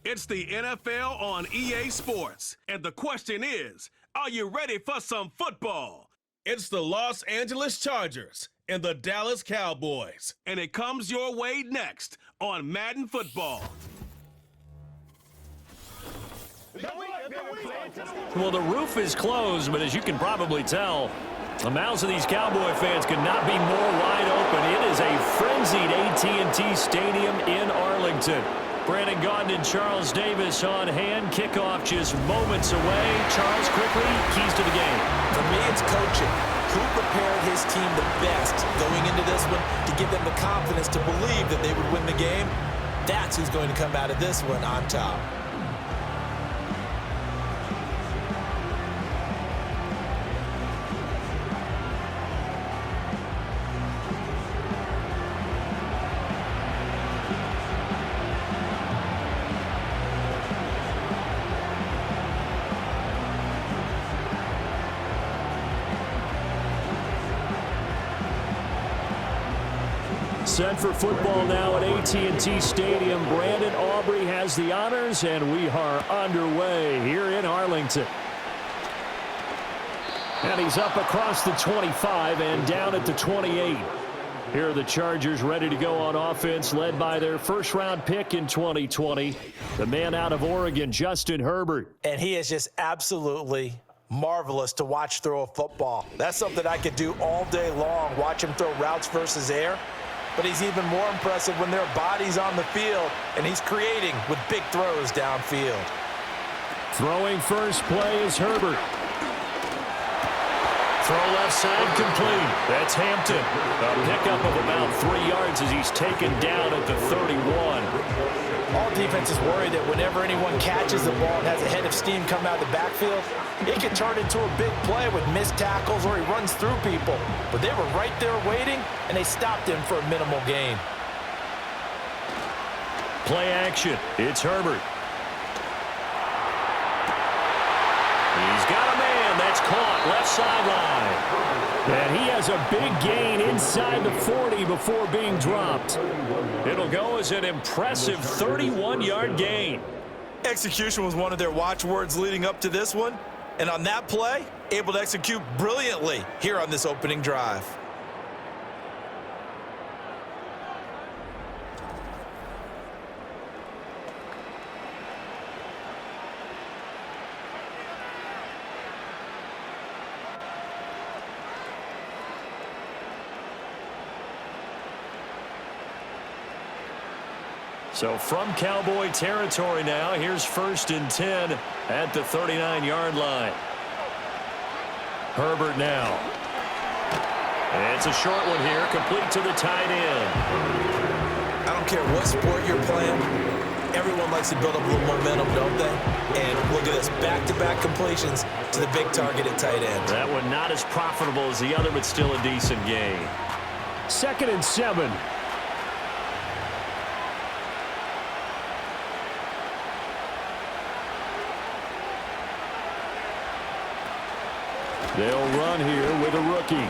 It's the NFL on EA Sports. And the question is, are you ready for some football? It's the Los Angeles Chargers and the Dallas Cowboys. And it comes your way next on Madden Football. Well, the roof is closed, but as you can probably tell, the mouths of these Cowboy fans could not be more wide open. It is a frenzied AT&T Stadium in Arlington. Brandon Gaudin and Charles Davis on hand. Kickoff just moments away. Charles, quickly, keys to the game. For me, it's coaching. Who prepared his team the best going into this one to give them the confidence to believe that they would win the game? That's who's going to come out of this one on top. Set for football now at AT&T Stadium. Brandon Aubrey has the honors, and we are underway here in Arlington. And he's up across the 25 and down at the 28. Here are the Chargers ready to go on offense, led by their first-round pick in 2020, the man out of Oregon, Justin Herbert. And he is just absolutely marvelous to watch throw a football. That's something I could do all day long, watch him throw routes versus air. But he's even more impressive when there are bodies on the field, and he's creating with big throws downfield. Throwing first play is Herbert. Throw left side complete. That's Hampton. A pickup of about 3 yards as he's taken down at the 31. All defenses worry that whenever anyone catches the ball and has a head of steam come out of the backfield, it can turn into a big play with missed tackles or he runs through people. But they were right there waiting, and they stopped him for a minimal gain. Play action. It's Herbert. He's got a man. That's caught. Left sideline. And he has a big gain inside the 40 before being dropped. It'll go as an impressive 31-yard gain. Execution was one of their watchwords leading up to this one. And on that play, able to execute brilliantly here on this opening drive. So from Cowboy territory now, here's 1st and 10 at the 39-yard line. Herbert now. And it's a short one here, complete to the tight end. I don't care what sport you're playing. Everyone likes to build up a little momentum, don't they? And look at this, back-to-back completions to the big target at tight end. That one not as profitable as the other, but still a decent gain. 2nd and 7. They'll run here with a rookie.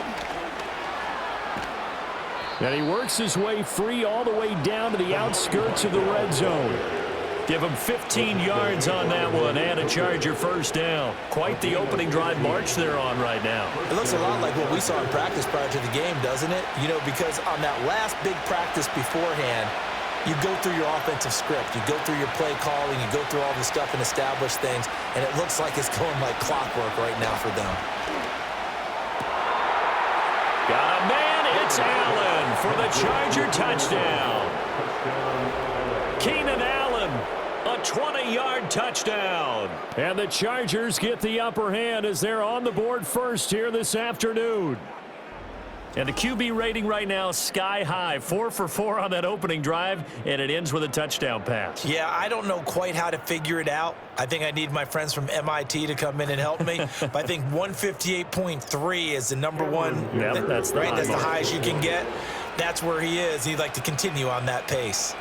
And he works his way free all the way down to the outskirts of the red zone. Give him 15 yards on that one and a Charger first down. Quite the opening drive march they're on right now. It looks a lot like what we saw in practice prior to the game, doesn't it? You know, because on that last big practice beforehand, you go through your offensive script. You go through your play calling. You go through all the stuff and establish things. And it looks like it's going like clockwork right now for them. Got a man. It's Allen for the Charger touchdown. Keenan Allen, a 20-yard touchdown. And the Chargers get the upper hand as they're on the board first here this afternoon. And the QB rating right now, sky high. 4 for 4 on that opening drive, and it ends with a touchdown pass. Yeah, I don't know quite how to figure it out. I think I need my friends from MIT to come in and help me. But I think 158.3 is the number one. Yep, that's the right, high that's the mark. highest you can get. That's where he is. He'd like to continue on that pace.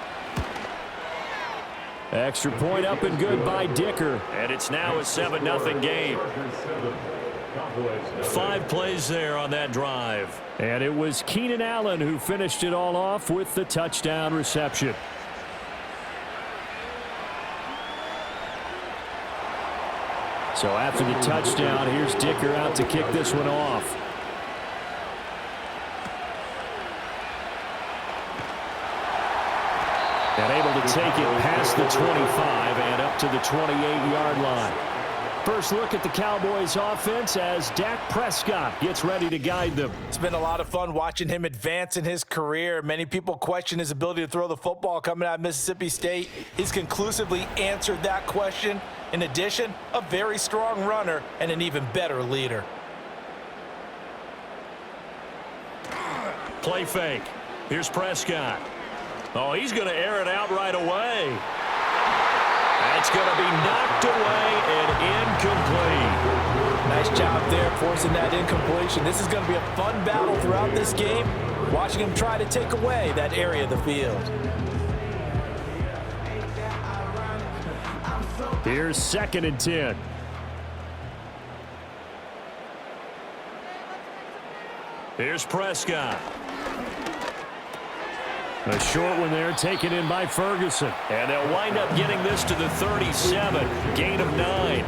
Extra point up and good by Dicker. And it's now a 7-0 game. 5 plays there on that drive. And it was Keenan Allen who finished it all off with the touchdown reception. So after the touchdown, here's Dicker out to kick this one off. And able to take it past the 25 and up to the 28-yard line. First look at the Cowboys offense as Dak Prescott gets ready to guide them. It's been a lot of fun watching him advance in his career. Many people question his ability to throw the football coming out of Mississippi State. He's conclusively answered that question. In addition, a very strong runner and an even better leader. Play fake. Here's Prescott. Oh, he's going to air it out right away. That's going to be knocked away and incomplete. Nice job there forcing that incompletion. This is going to be a fun battle throughout this game, watching him try to take away that area of the field. Here's 2nd and 10. Here's Prescott. A short one there taken in by Ferguson. And they'll wind up getting this to the 37. Gain of 9.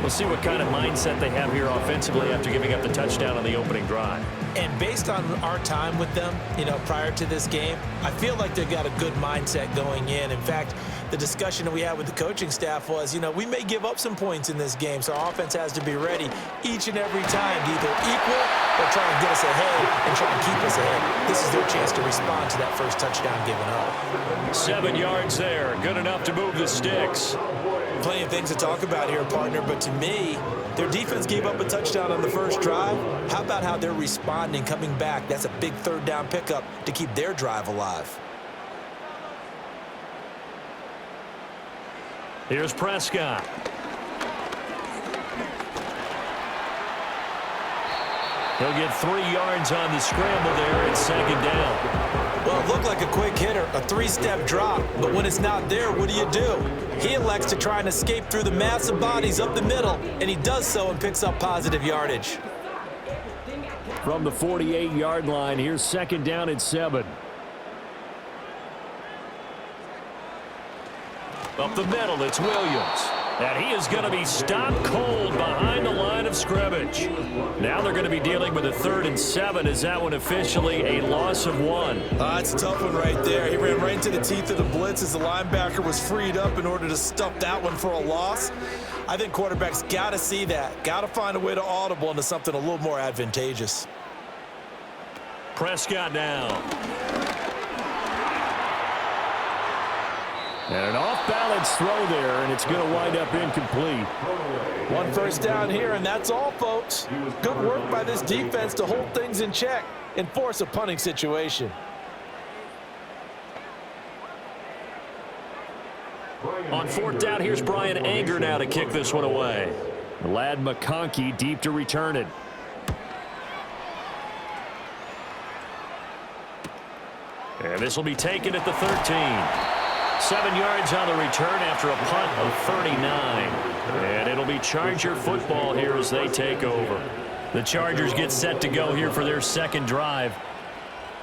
We'll see what kind of mindset they have here offensively after giving up the touchdown on the opening drive. And based on our time with them, prior to this game, I feel like they've got a good mindset going in. In fact, the discussion that we had with the coaching staff was, we may give up some points in this game, so our offense has to be ready each and every time to either equal or try and get us ahead and try and keep us ahead. This is their chance to respond to that first touchdown given up. 7 yards there, good enough to move the sticks. Plenty of things to talk about here, partner, but to me, their defense gave up a touchdown on the first drive. How about how they're responding, coming back? That's a big third down pickup to keep their drive alive. Here's Prescott. He'll get 3 yards on the scramble there at 2nd down. Well, it looked like a quick hitter, a 3-step drop, but when it's not there, what do? He elects to try and escape through the massive bodies up the middle, and he does so and picks up positive yardage. From the 48-yard line, here's 2nd down and 7. Up the middle, it's Williams. And he is going to be stopped cold behind the line of scrimmage. Now they're going to be dealing with a 3rd and 7. Is that one officially a loss of 1? That's a tough one right there. He ran right into the teeth of the blitz as the linebacker was freed up in order to stuff that one for a loss. I think quarterbacks got to see that. Got to find a way to audible into something a little more advantageous. Prescott now. And an off-balance throw there, and it's going to wind up incomplete. 1 first down here, and that's all, folks. Good work by this defense to hold things in check and force a punting situation. On 4th down, here's Brian Anger now to kick this one away. Lad McConkey deep to return it. And this will be taken at the 13. 7 yards on the return after a punt of 39. And it'll be Charger football here as they take over. The Chargers get set to go here for their 2nd drive.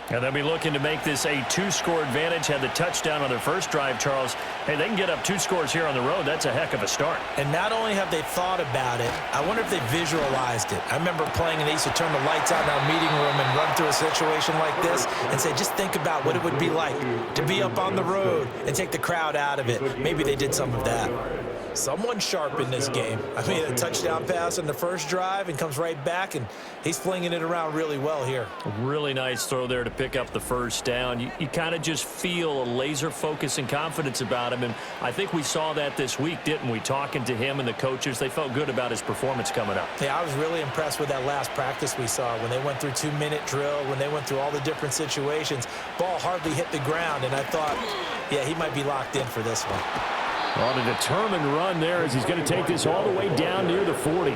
And they'll be looking to make this a 2-score advantage. Had the touchdown on their first drive, Charles. Hey, they can get up 2 scores here on the road. That's a heck of a start. And not only have they thought about it, I wonder if they visualized it. I remember playing and they used to turn the lights out in our meeting room and run through a situation like this and say, just think about what it would be like to be up on the road and take the crowd out of it. Maybe they did some of that. Someone sharp in this game. I mean, a touchdown pass on the first drive and comes right back, and he's flinging it around really well here. A really nice throw there to pick up the first down. You kind of just feel a laser focus and confidence about him, and I think we saw that this week, didn't we? Talking to him and the coaches, they felt good about his performance coming up. Yeah, I was really impressed with that last practice we saw when they went through 2-minute drill, when they went through all the different situations. Ball hardly hit the ground, and I thought, yeah, he might be locked in for this one. On a determined run there as he's going to take this all the way down near the 40.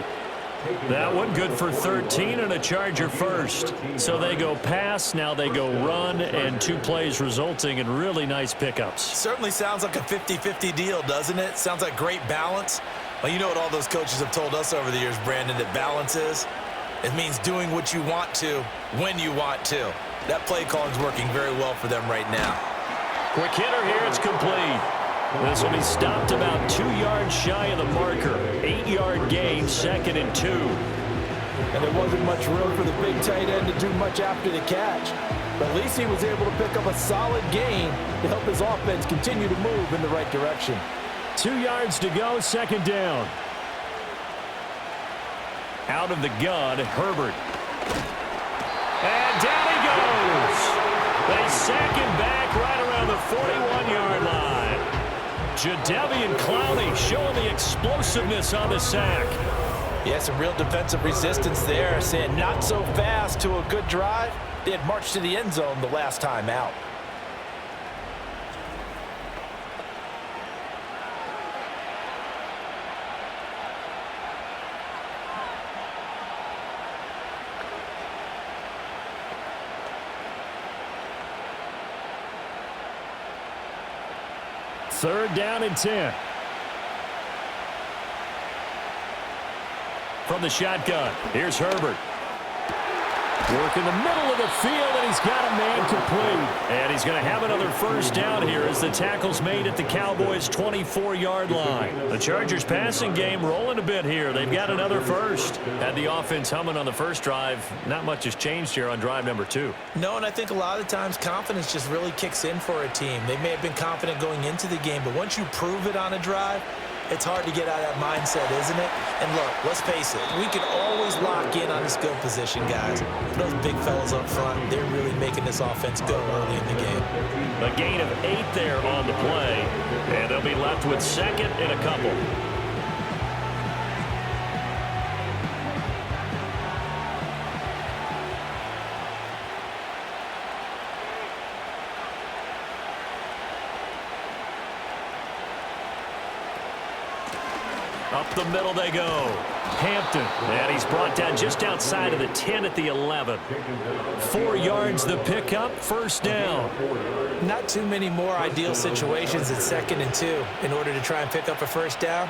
That one good for 13 and a Charger first. So they go pass, now they go run, and 2 plays resulting in really nice pickups. Certainly sounds like a 50-50 deal, doesn't it? Sounds like great balance. Well, you know what all those coaches have told us over the years, Brandon, that balance is? It means doing what you want to when you want to. That play calling is working very well for them right now. Quick hitter here, it's complete. This will be stopped about 2 yards shy of the marker. 8-yard gain, 2nd and 2. And there wasn't much room for the big tight end to do much after the catch. But at least he was able to pick up a solid gain to help his offense continue to move in the right direction. 2 yards to go, 2nd down. Out of the gun, Herbert. And down he goes. They sack him back right around the 41-yard line. Jadeveon Clowney showing the explosiveness on the sack. Yeah, some real defensive resistance there, saying not so fast to a good drive. They had marched to the end zone the last time out. Third down and 10. From the shotgun, here's Herbert. Work in the middle of the field, and he's got a man complete. And he's going to have another first down here as the tackle's made at the Cowboys' 24-yard line. The Chargers' passing game rolling a bit here. They've got another first. Had the offense humming on the first drive. Not much has changed here on drive number 2. No, and I think a lot of times confidence just really kicks in for a team. They may have been confident going into the game, but once you prove it on a drive, it's hard to get out of that mindset, isn't it? And look, let's face it, we can always lock in on the skill position, guys. But those big fellas up front, they're really making this offense go early in the game. A gain of 8 there on the play, and they'll be left with 2nd and a couple. Up the middle they go. Hampton, and he's brought down just outside of the 10 at the 11. 4 yards the pickup, first down. Not too many more ideal situations at 2nd and 2 in order to try and pick up a first down.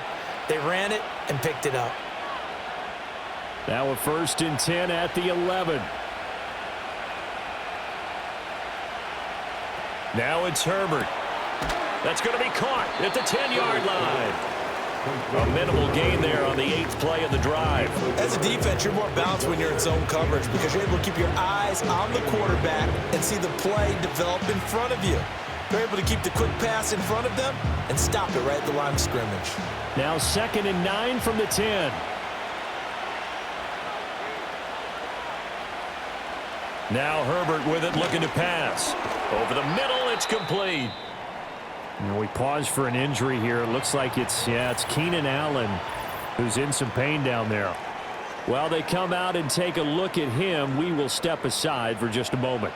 They ran it and picked it up. Now a 1st and 10 at the 11. Now it's Herbert. That's going to be caught at the 10-yard line. A minimal gain there on the 8th play of the drive. As a defense, you're more balanced when you're in zone coverage because you're able to keep your eyes on the quarterback and see the play develop in front of you. They're able to keep the quick pass in front of them and stop it right at the line of scrimmage. Now 2nd and 9 from the 10. Now Herbert with it, looking to pass. Over the middle, it's complete. You know, we pause for an injury here. It looks like it's Keenan Allen who's in some pain down there. While they come out and take a look at him, we will step aside for just a moment.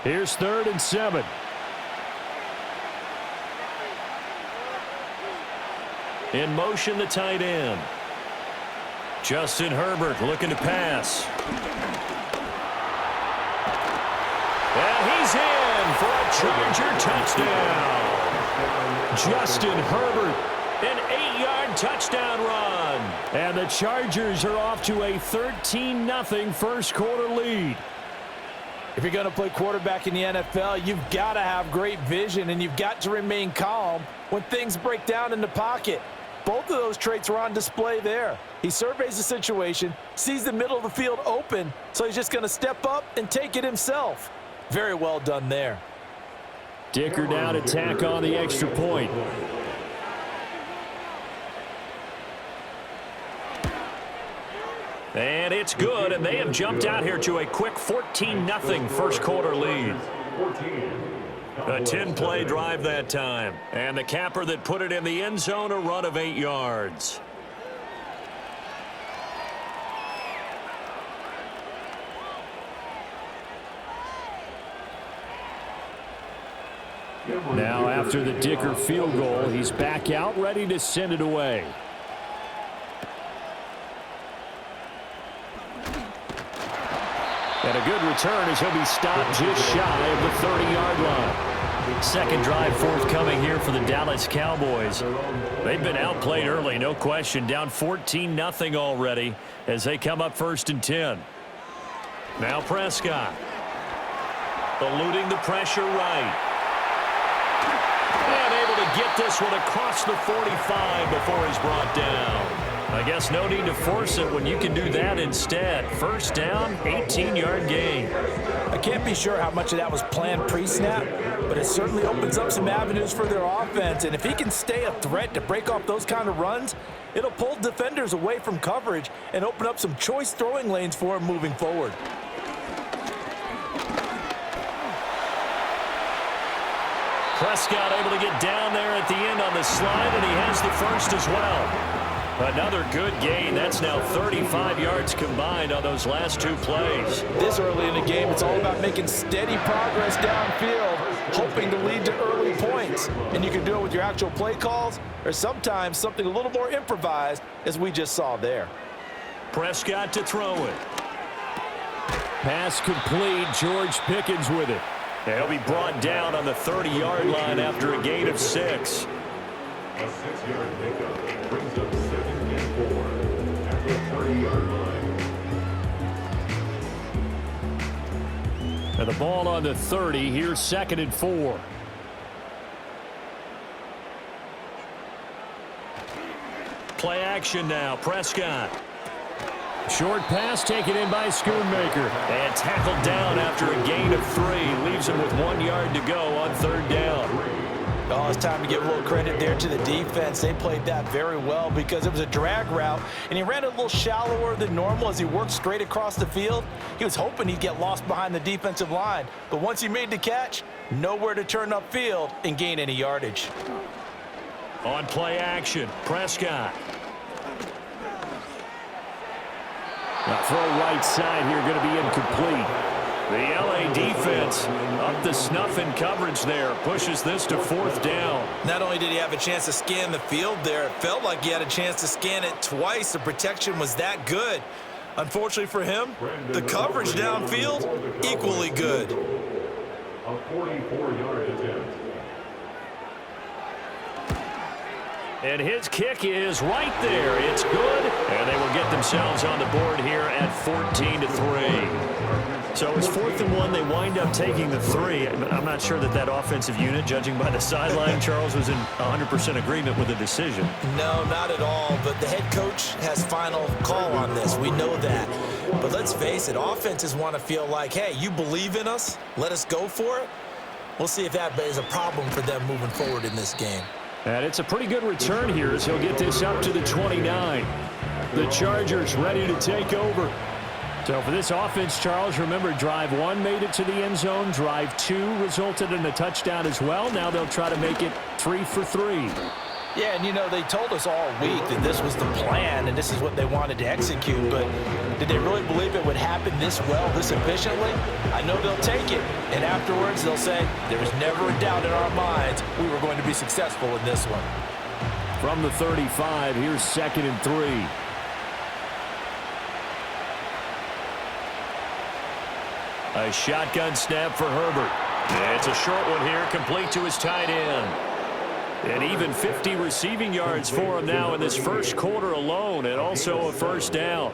Here's 3rd and 7. In motion, the tight end. Justin Herbert looking to pass. And he's in for a Charger touchdown. Justin Herbert, an 8-yard touchdown run. And the Chargers are off to a 13-0 first quarter lead. If you're going to play quarterback in the NFL, you've got to have great vision and you've got to remain calm when things break down in the pocket. Both of those traits were on display there. He surveys the situation, sees the middle of the field open, so he's just going to step up and take it himself. Very well done there. Dicker down to tack on the extra point. And it's good, and they have jumped out here to a quick 14-0 first quarter lead. A 10-play drive that time. And the capper that put it in the end zone, a run of 8 yards. Now after the Dicker field goal, he's back out ready to send it away. And a good return as he'll be stopped just shy of the 30-yard line. Second drive forthcoming here for the Dallas Cowboys. They've been outplayed early, no question. Down 14-0 already as they come up 1st and 10. Now Prescott. Eluding the pressure right. And able to get this one across the 45 before he's brought down. I guess no need to force it when you can do that instead. First down, 18-yard gain. I can't be sure how much of that was planned pre-snap, but it certainly opens up some avenues for their offense. And if he can stay a threat to break off those kind of runs, it'll pull defenders away from coverage and open up some choice throwing lanes for him moving forward. Prescott able to get down there at the end on the slide, and he has the first as well. Another good gain. That's now 35 yards combined on those last 2 plays. This early in the game, it's all about making steady progress downfield, hoping to lead to early points. And you can do it with your actual play calls or sometimes something a little more improvised, as we just saw there. Prescott to throw it. Pass complete. George Pickens with it. He'll be brought down on the 30-yard line after a gain of 6. A 6-yard pickup brings up 2nd and 4 at the 30-yard line. And the ball on the 30. Here's 2nd and 4. Play action now. Prescott. Short pass taken in by Schoonmaker. And tackled down after a gain of 3. Leaves him with 1 yard to go on 3rd down. Oh, it's time to give a little credit there to the defense. They played that very well because it was a drag route, and he ran it a little shallower than normal as he worked straight across the field. He was hoping he'd get lost behind the defensive line, but once he made the catch, nowhere to turn upfield and gain any yardage. On play action, Prescott. Now throw right side here, going to be incomplete. The LA defense up the snuff in coverage there. Pushes this to 4th down. Not only did he have a chance to scan the field there, it felt like he had a chance to scan it twice. The protection was that good. Unfortunately for him, the coverage downfield, equally good. A 44-yard attempt. And his kick is right there. It's good. And they will get themselves on the board here at 14-3. So it's 4th and 1. They wind up taking the 3. I'm not sure that offensive unit, judging by the sideline, Charles, was in 100% agreement with the decision. No, not at all. But the head coach has final call on this. We know that. But let's face it, offenses want to feel like, hey, you believe in us? Let us go for it? We'll see if that is a problem for them moving forward in this game. And it's a pretty good return here as he'll get this up to the 29. The Chargers ready to take over. So for this offense, Charles, remember, drive 1 made it to the end zone. Drive 2 resulted in a touchdown as well. Now they'll try to make it 3 for 3. Yeah, and you know, they told us all week that this was the plan and this is what they wanted to execute, but did they really believe it would happen this well, this efficiently? I know they'll take it, and afterwards they'll say, there was never a doubt in our minds we were going to be successful in this one. From the 35, here's 2nd and 3. A shotgun snap for Herbert. It's a short one here, complete to his tight end. And even 50 receiving yards for him now in this first quarter alone, and also a first down.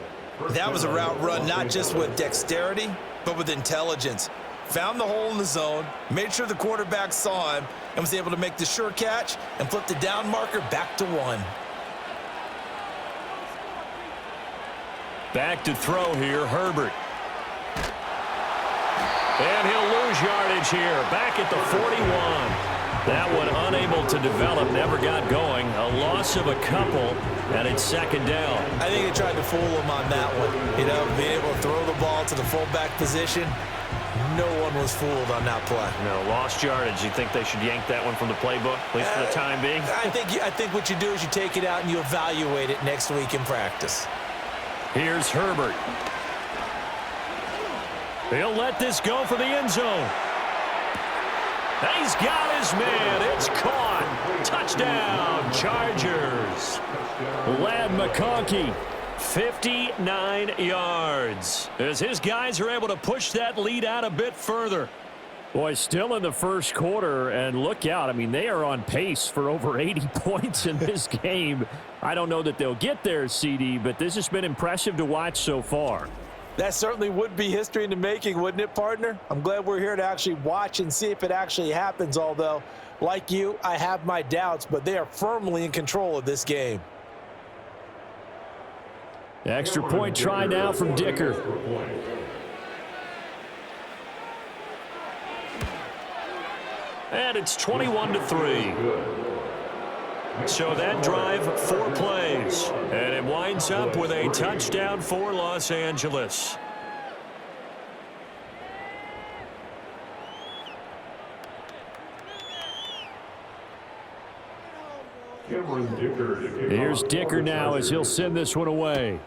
That was a route run not just with dexterity, but with intelligence. Found the hole in the zone, made sure the quarterback saw him, and was able to make the sure catch and flip the down marker back to 1. Back to throw here, Herbert. And he'll lose yardage here, back at the 41. That one unable to develop, never got going. A loss of a couple, and it's 2nd down. I think they tried to fool him on that one. You know, being able to throw the ball to the fullback position, no one was fooled on that play. No, lost yardage. You think they should yank that one from the playbook, at least for the time being? I think what you do is you take it out and you evaluate it next week in practice. Here's Herbert. He'll let this go for the end zone. He's got his man. It's caught. Touchdown, Chargers. Ladd McConkey, 59 yards. As his guys are able to push that lead out a bit further. Boy, still in the first quarter, and look out. I mean, they are on pace for over 80 points in this game. I don't know that they'll get there, CD, but this has been impressive to watch so far. That certainly would be history in the making, wouldn't it, partner? I'm glad we're here to actually watch and see if it actually happens, although, like you, I have my doubts, but they are firmly in control of this game. The extra point try now from Dicker. And it's 21-3. So that drive, 4 plays. And it winds up with a touchdown for Los Angeles. Here's Dicker now as he'll send this one away.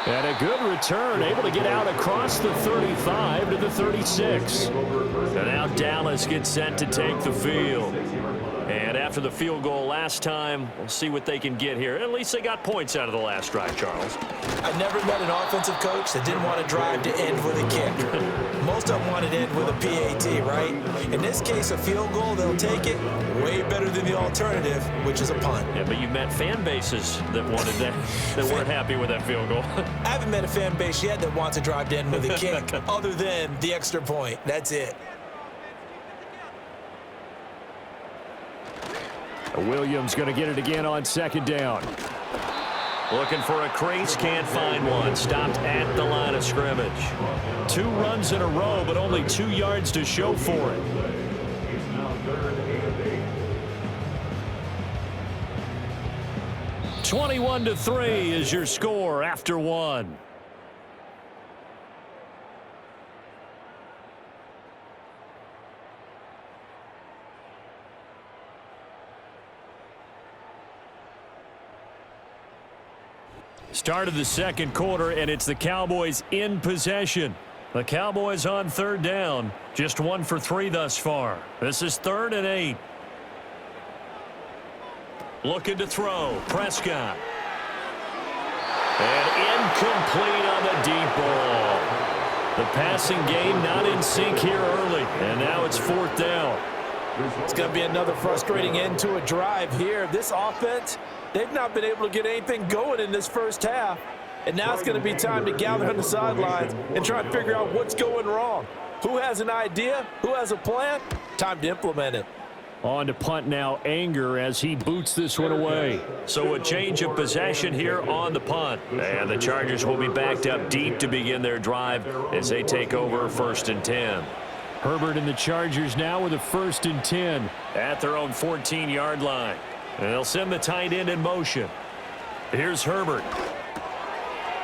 And a good return, able to get out across the 35 to the 36. And now Dallas gets set to take the field. And after the field goal last time, we'll see what they can get here. At least they got points out of the last drive, Charles. I never met an offensive coach that didn't want to drive to end with a kick. Most of them wanted to end with a PAT, right? In this case, a field goal, they'll take it way better than the alternative, which is a punt. Yeah, but you've met fan bases that wanted that, that weren't happy with that field goal. I haven't met a fan base yet that wants to drive to end with a kick other than the extra point. That's it. Williams going to get it again on second down. Looking for a crease, can't find one. Stopped at the line of scrimmage. 2 runs in a row, but only 2 yards to show for it. 21-3 is your score after 1. Start of the second quarter, and it's the Cowboys in possession. The Cowboys on third down. Just 1 for 3 thus far. This is 3rd and 8. Looking to throw. Prescott. And incomplete on the deep ball. The passing game not in sync here early. And now it's 4th down. It's going to be another frustrating end to a drive here. This offense, they've not been able to get anything going in this first half. And now it's going to be time to gather on the sidelines and try and figure out what's going wrong. Who has an idea? Who has a plan? Time to implement it. On to punt now, Anger, as he boots this one away. So a change of possession here on the punt. And the Chargers will be backed up deep to begin their drive as they take over 1st and 10. Herbert and the Chargers now with a 1st and 10 at their own 14-yard line. And they'll send the tight end in motion. Here's Herbert.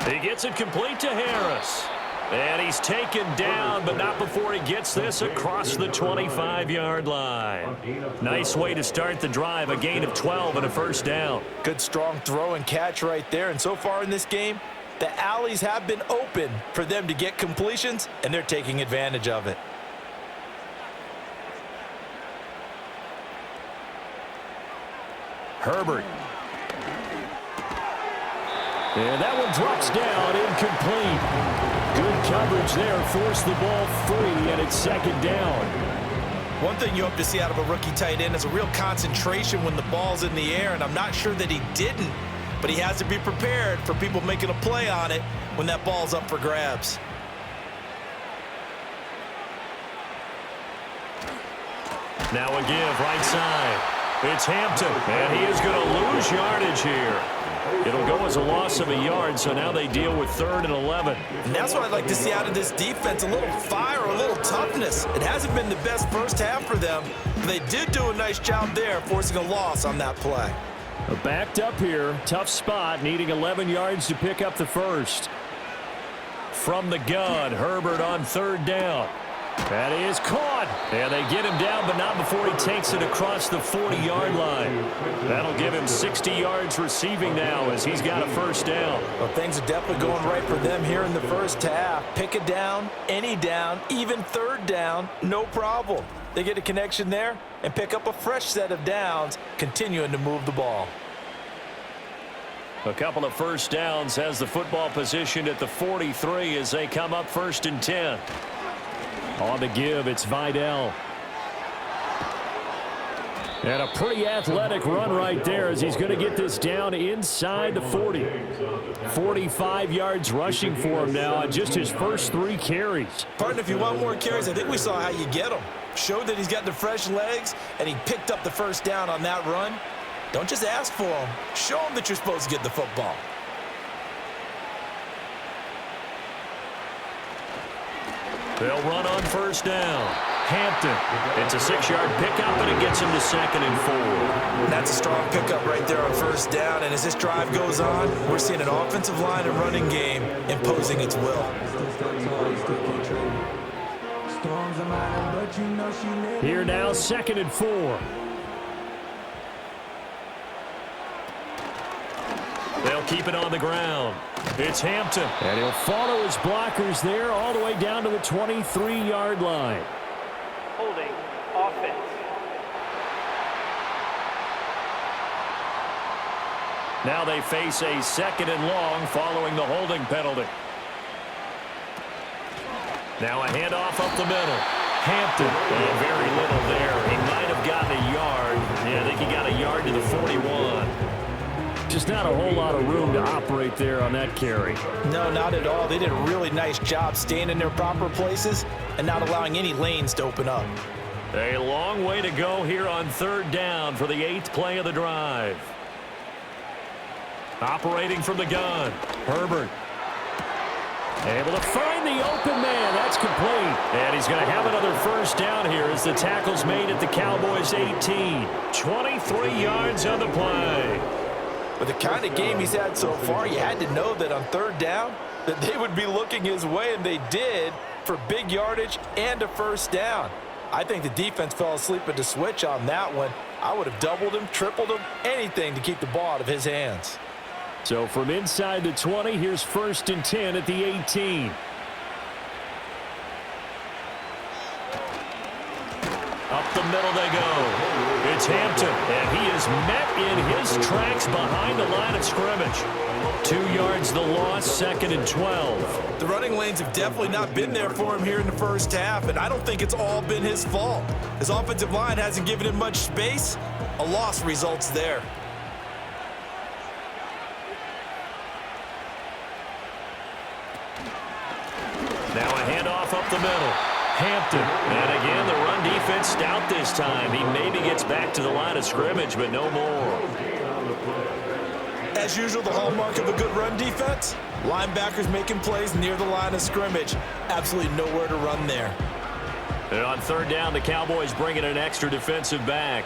He gets it complete to Harris. And he's taken down, but not before he gets this across the 25-yard line. Nice way to start the drive, a gain of 12 and a 1st down. Good strong throw and catch right there. And so far in this game, the alleys have been open for them to get completions, and they're taking advantage of it. Herbert. And that one drops down, incomplete. Good coverage there, forced the ball free, and it's 2nd down. One thing you hope to see out of a rookie tight end is a real concentration when the ball's in the air, and I'm not sure that he didn't, but he has to be prepared for people making a play on it when that ball's up for grabs. Now a give, right side. It's Hampton, and he is going to lose yardage here. It'll go as a loss of a yard, so now they deal with 3rd and 11. And that's what I'd like to see out of this defense, a little fire, a little toughness. It hasn't been the best first half for them, but they did do a nice job there, forcing a loss on that play. Backed up here, tough spot, needing 11 yards to pick up the 1st. From the gun, Herbert on 3rd down. That is caught. And they get him down, but not before he takes it across the 40-yard line. That'll give him 60 yards receiving now as he's got a 1st down. Well, things are definitely going right for them here in the first half. Pick a down, any down, even 3rd down, no problem. They get a connection there and pick up a fresh set of downs, continuing to move the ball. A couple of first downs has the football positioned at the 43 as they come up 1st and 10. On the give, it's Vidal. And a pretty athletic run right there as he's going to get this down inside the 40. 45 yards rushing for him now on just his first 3 carries. Partner, if you want more carries, I think we saw how you get them. Showed that he's got the fresh legs, and he picked up the first down on that run. Don't just ask for them. Show them that you're supposed to get the football. They'll run on first down. Hampton. It's a 6-yard pickup, and it gets him to 2nd and 4. That's a strong pickup right there on first down, and as this drive goes on, we're seeing an offensive line and running game imposing its will. Here now, 2nd and 4. They'll keep it on the ground. It's Hampton. And he'll follow his blockers there all the way down to the 23-yard line. Holding offense. Now they face a 2nd and long following the holding penalty. Now a handoff up the middle. Hampton. And very little there. He might have gotten a yard. Yeah, I think he got a yard to the 41. Just not a whole lot of room to operate there on that carry. No, not at all. They did a really nice job staying in their proper places and not allowing any lanes to open up. A long way to go here on 3rd down for the 8th play of the drive. Operating from the gun, Herbert. Able to find the open man. That's complete. And he's going to have another first down here as the tackle's made at the Cowboys' 18. 23 yards on the play. With the kind of game he's had so far, you had to know that on 3rd down that they would be looking his way, and they did, for big yardage and a first down. I think the defense fell asleep at the switch on that one. I would have doubled him, tripled him, anything to keep the ball out of his hands. So from inside the 20, here's 1st and 10 at the 18. Up the middle they go. It's Hampton, and he is met in his tracks behind the line of scrimmage. 2 yards the loss, 2nd and 12. The running lanes have definitely not been there for him here in the first half, and I don't think it's all been his fault. His offensive line hasn't given him much space. A loss results there. Now a handoff up the middle. Hampton. And again, the run defense stout this time. He maybe gets back to the line of scrimmage, but no more. As usual, the hallmark of a good run defense, linebackers making plays near the line of scrimmage. Absolutely nowhere to run there. And on 3rd down, the Cowboys bring in an extra defensive back.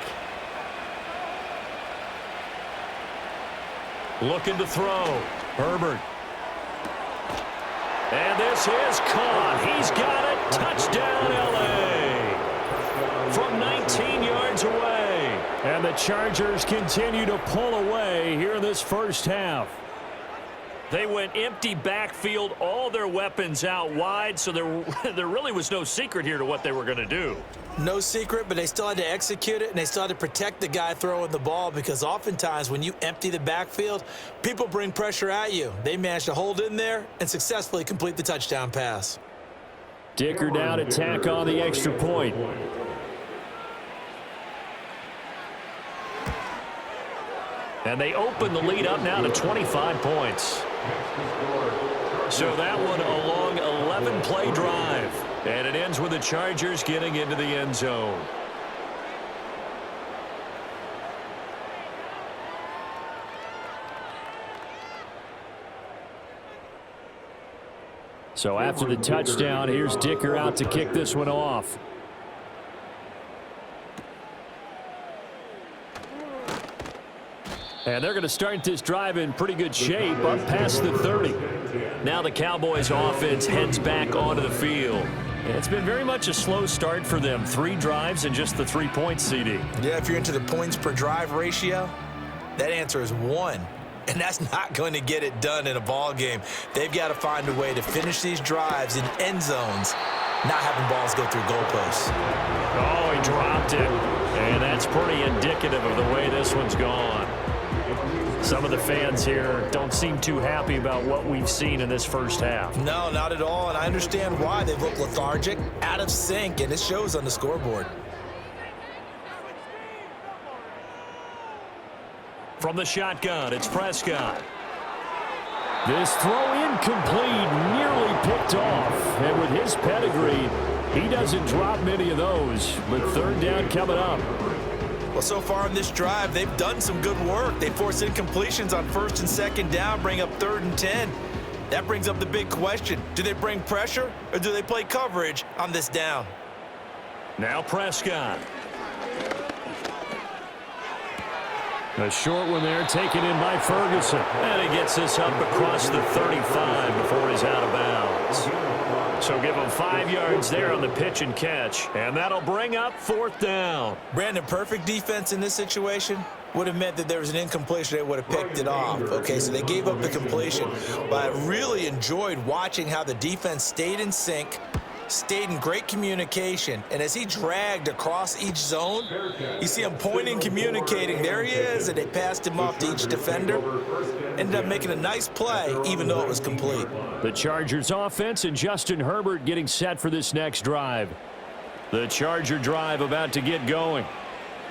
Looking to throw. Herbert. And this is caught. He's got it. Touchdown, L.A. From 19 yards away. And the Chargers continue to pull away here in this first half. They went empty backfield, all their weapons out wide, so there really was no secret here to what they were going to do. No secret, but they still had to execute it, and they still had to protect the guy throwing the ball, because oftentimes when you empty the backfield, people bring pressure at you. They managed to hold in there and successfully complete the touchdown pass. Dicker down to tack on the extra point. And they open the lead up now to 25 points. So that one a long 11-play drive. And it ends with the Chargers getting into the end zone. So after the touchdown, here's Dicker out to kick this one off. And they're going to start this drive in pretty good shape up past the 30. Now the Cowboys offense heads back onto the field. It's been very much a slow start for them. 3 drives and just the 3 points, CD. Yeah, if you're into the points per drive ratio, that answer is 1. And that's not going to get it done in a ball game. They've got to find a way to finish these drives in end zones, not having balls go through goalposts. Oh, he dropped it. And that's pretty indicative of the way this one's gone. Some of the fans here don't seem too happy about what we've seen in this first half. No, not at all, and I understand why. They look lethargic, out of sync, and it shows on the scoreboard. From the shotgun, it's Prescott. This throw incomplete, nearly picked off. And with his pedigree, he doesn't drop many of those. But third down coming up. Well, so far on this drive, they've done some good work. They force incompletions on first and second down, bring up 3rd and 10. That brings up the big question. Do they bring pressure or do they play coverage on this down? Now Prescott. A short one there, taken in by Ferguson. And he gets this up across the 35 before he's out of bounds. So give him 5 yards there on the pitch and catch. And that'll bring up 4th down. Brandon, perfect defense in this situation would have meant that there was an incompletion. They would have picked it off. Okay, so they gave up the completion. But I really enjoyed watching how the defense stayed in sync, stayed in great communication, and as he dragged across each zone, you see him pointing, communicating. There he is, and they passed him off to each defender. Ended up making a nice play, even though it was complete. The Chargers offense and Justin Herbert getting set for this next drive. The Charger drive about to get going.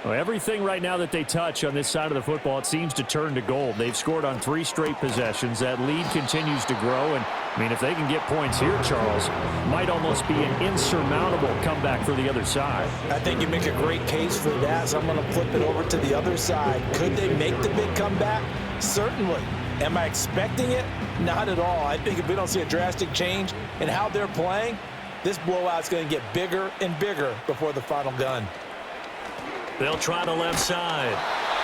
Well, everything right now that they touch on this side of the football, it seems to turn to gold. They've scored on 3 straight possessions. That lead continues to grow. And, I mean, if they can get points here, Charles, might almost be an insurmountable comeback for the other side. I think you make a great case for that, so I'm going to flip it over to the other side. Could they make the big comeback? Certainly. Am I expecting it? Not at all. I think if we don't see a drastic change in how they're playing, this blowout's going to get bigger and bigger before the final gun. They'll try the left side.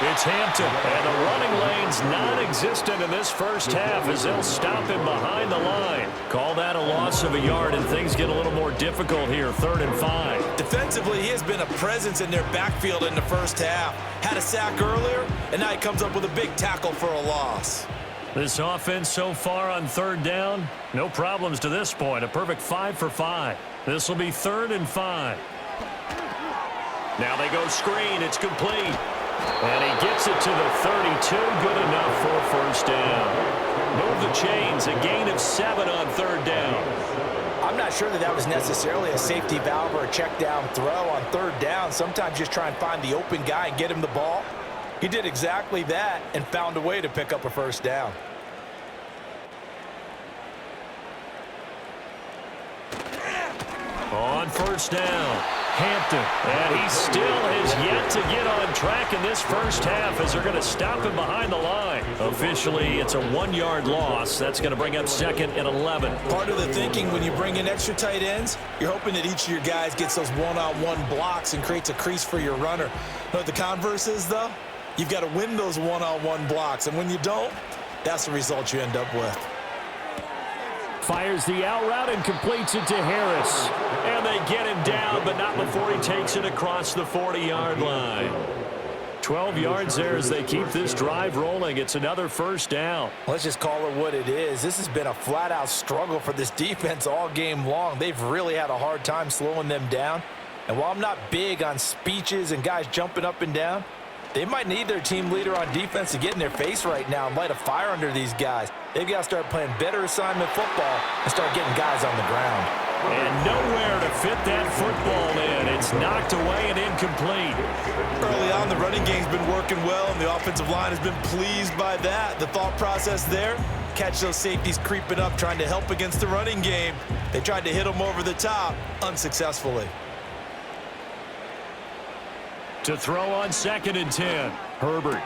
It's Hampton, and the running lane's non-existent in this first half as they'll stop him behind the line. Call that a loss of a yard, and things get a little more difficult here, 3rd and 5. Defensively, he has been a presence in their backfield in the first half. Had a sack earlier, and now he comes up with a big tackle for a loss. This offense so far on 3rd down, no problems to this point. A perfect 5 for 5. This will be 3rd and 5. Now they go screen. It's complete. And he gets it to the 32. Good enough for 1st down. Move the chains. A gain of 7 on 3rd down. I'm not sure that was necessarily a safety valve or a check down throw on 3rd down. Sometimes just try and find the open guy and get him the ball. He did exactly that and found a way to pick up a 1st down. On 1st down, Hampton. And he still has yet to get on track in this first half as they're going to stop him behind the line. Officially, it's a 1-yard loss. That's going to bring up 2nd and 11. Part of the thinking when you bring in extra tight ends, you're hoping that each of your guys gets those one-on-one blocks and creates a crease for your runner. You know what the converse is, though? You've got to win those one-on-one blocks, and when you don't, that's the result you end up with. Fires the out route and completes it to Harris. And they get him down, but not before he takes it across the 40-yard line. 12 yards there as they keep this drive rolling. It's another 1st down. Let's just call it what it is. This has been a flat-out struggle for this defense all game long. They've really had a hard time slowing them down. And while I'm not big on speeches and guys jumping up and down, they might need their team leader on defense to get in their face right now and light a fire under these guys. They've got to start playing better assignment football and start getting guys on the ground. And nowhere to fit that football in. It's knocked away and incomplete. Early on, the running game's been working well, and the offensive line has been pleased by that. The thought process there, catch those safeties creeping up, trying to help against the running game. They tried to hit them over the top, unsuccessfully. To throw on 2nd and 10, Herbert.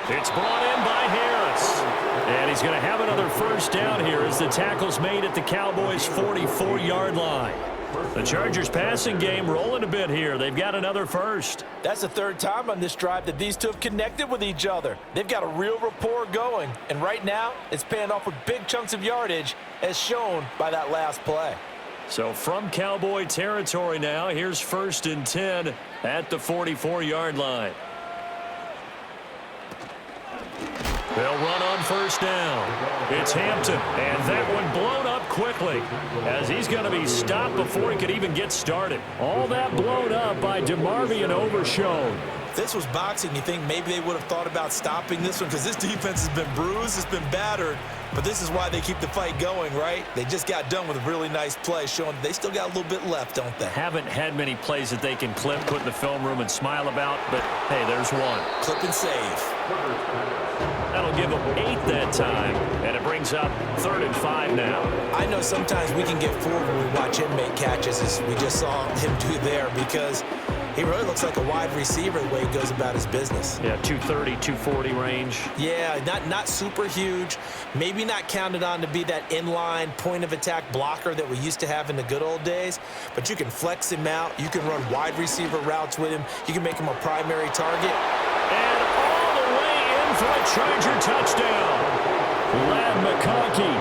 It's brought in by Harris. And he's going to have another 1st down here as the tackle's made at the Cowboys' 44-yard line. The Chargers passing game rolling a bit here. They've got another 1st. That's the 3rd time on this drive that these two have connected with each other. They've got a real rapport going. And right now, it's paying off with big chunks of yardage, as shown by that last play. So from Cowboy territory now, here's 1st and 10 at the 44-yard line. They'll run on 1st down. It's Hampton, and that one blown up quickly as he's going to be stopped before he could even get started. All that blown up by DeMarvion Overshown. If this was boxing, you think maybe they would have thought about stopping this one, because this defense has been bruised, it's been battered, but this is why they keep the fight going, right? They just got done with a really nice play, showing they still got a little bit left, don't they? Haven't had many plays that they can clip, put in the film room, and smile about, but hey, there's one. Clip and save. That'll give them 8 that time, and it brings up 3rd and 5 now. I know sometimes we can get fooled when we watch him make catches, as we just saw him do there, because he really looks like a wide receiver the way he goes about his business. Yeah, 230, 240 range. Yeah, not super huge. Maybe not counted on to be that inline point-of-attack blocker that we used to have in the good old days, but you can flex him out. You can run wide receiver routes with him. You can make him a primary target. And all the way in for a Charger touchdown. Ladd McConkey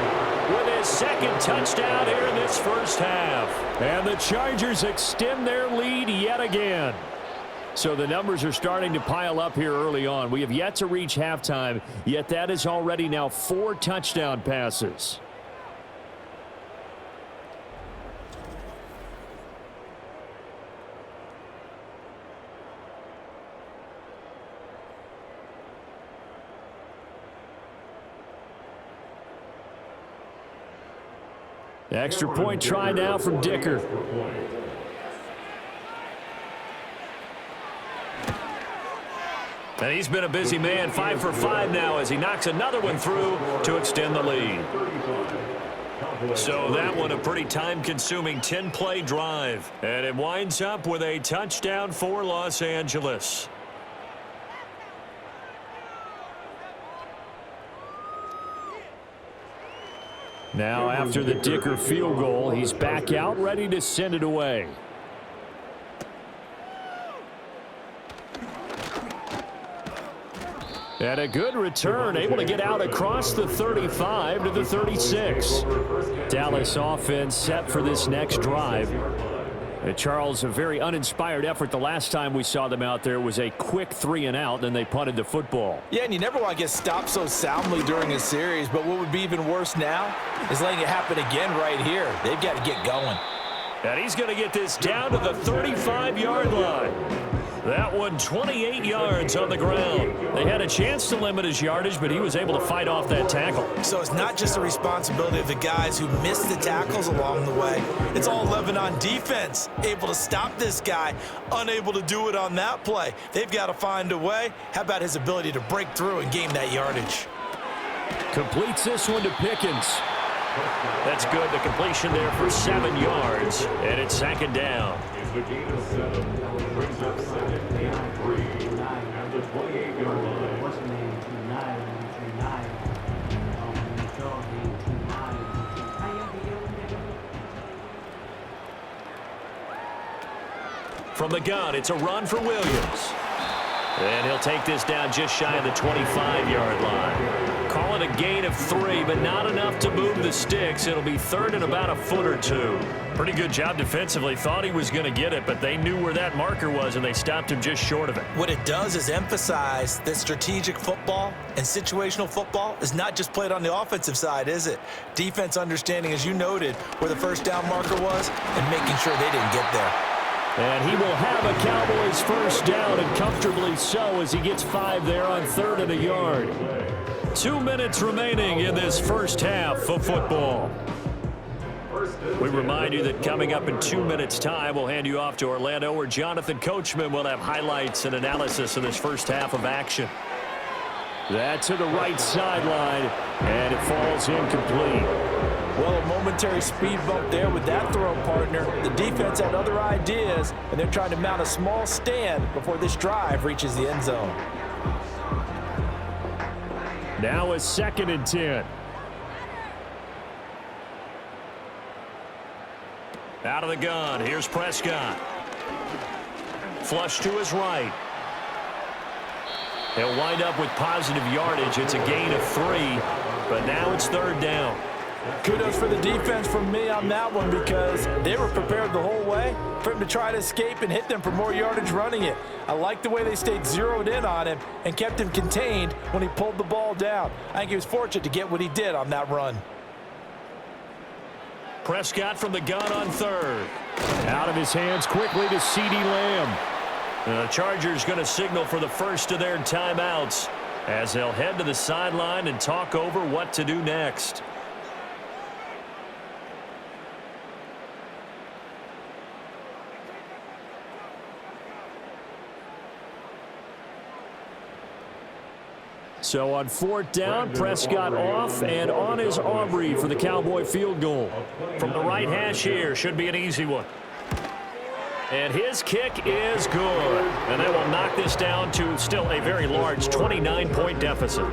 with his 2nd touchdown here in this first half. And the Chargers extend their lead yet again. So the numbers are starting to pile up here early on. We have yet to reach halftime, yet that is already now 4 touchdown passes. Extra point try now from Dicker. And he's been a busy man, 5 for 5 now as he knocks another one through to extend the lead. So that one a pretty time-consuming 10-play drive. And it winds up with a touchdown for Los Angeles. Now after the Dicker field goal, he's back out ready to send it away. And a good return, able to get out across the 35 to the 36. Dallas offense set for this next drive. Charles, a very uninspired effort. The last time we saw them out there was a quick 3-and-out, then they punted the football. Yeah, and you never want to get stopped so soundly during a series, but what would be even worse now is letting it happen again right here. They've got to get going. And he's going to get this down to the 35-yard line. That one 28 yards on the ground. They had a chance to limit his yardage, but he was able to fight off that tackle. So it's not just the responsibility of the guys who missed the tackles along the way. It's all 11 on defense, able to stop this guy, unable to do it on that play. They've got to find a way. How about his ability to break through and gain that yardage? Completes this one to Pickens. That's good. The completion there for 7 yards, and it's 2nd down. The gain of 7 brings up 2nd and 3 at the 28-yard line. From the gun, it's a run for Williams. And he'll take this down just shy of the 25-yard line. Call it a gain of 3, but not enough to move the sticks. It'll be 3rd and about a foot or 2. Pretty good job defensively. Thought he was going to get it, but they knew where that marker was, and they stopped him just short of it. What it does is emphasize that strategic football and situational football is not just played on the offensive side, is it? Defense understanding, as you noted, where the first down marker was and making sure they didn't get there. And he will have a Cowboys first down, and comfortably so, as he gets 5 there on 3rd and a yard. 2 minutes remaining in this first half of football. We remind you that coming up in 2 minutes' time, we'll hand you off to Orlando, where Jonathan Coachman will have highlights and analysis of this first half of action. That to the right sideline, and it falls incomplete. Well, a momentary speed bump there with that throw, partner. The defense had other ideas, and they're trying to mount a small stand before this drive reaches the end zone. Now a 2nd and 10. Out of the gun, here's Prescott. Flush to his right. He'll wind up with positive yardage. It's a gain of 3, but now it's 3rd down. Kudos for the defense from me on that one, because they were prepared the whole way for him to try to escape and hit them for more yardage running it. I like the way they stayed zeroed in on him and kept him contained when he pulled the ball down. I think he was fortunate to get what he did on that run. Prescott from the gun on 3rd. Out of his hands quickly to CeeDee Lamb. The Chargers going to signal for the first of their timeouts as they'll head to the sideline and talk over what to do next. So on fourth down, Prescott off, and on is Aubrey for the Cowboy field goal. From the right hash here, should be an easy one. And his kick is good. And they will knock this down to still a very large 29-point deficit.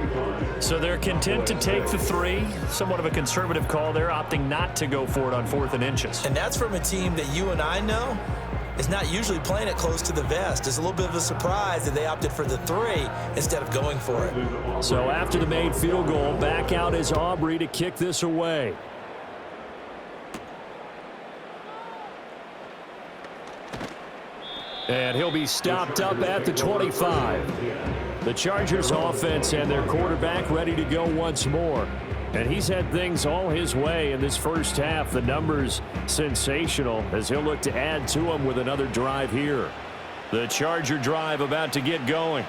So they're content to take the 3. Somewhat of a conservative call there, opting not to go for it on 4th and inches. And that's from a team that you and I know is not usually playing it close to the vest. It's a little bit of a surprise that they opted for the 3 instead of going for it. So after the made field goal, back out is Aubrey to kick this away. And he'll be stopped up at the 25. The Chargers offense and their quarterback ready to go once more. And he's had things all his way in this first half. The numbers sensational as he'll look to add to them with another drive here. The Charger drive about to get going.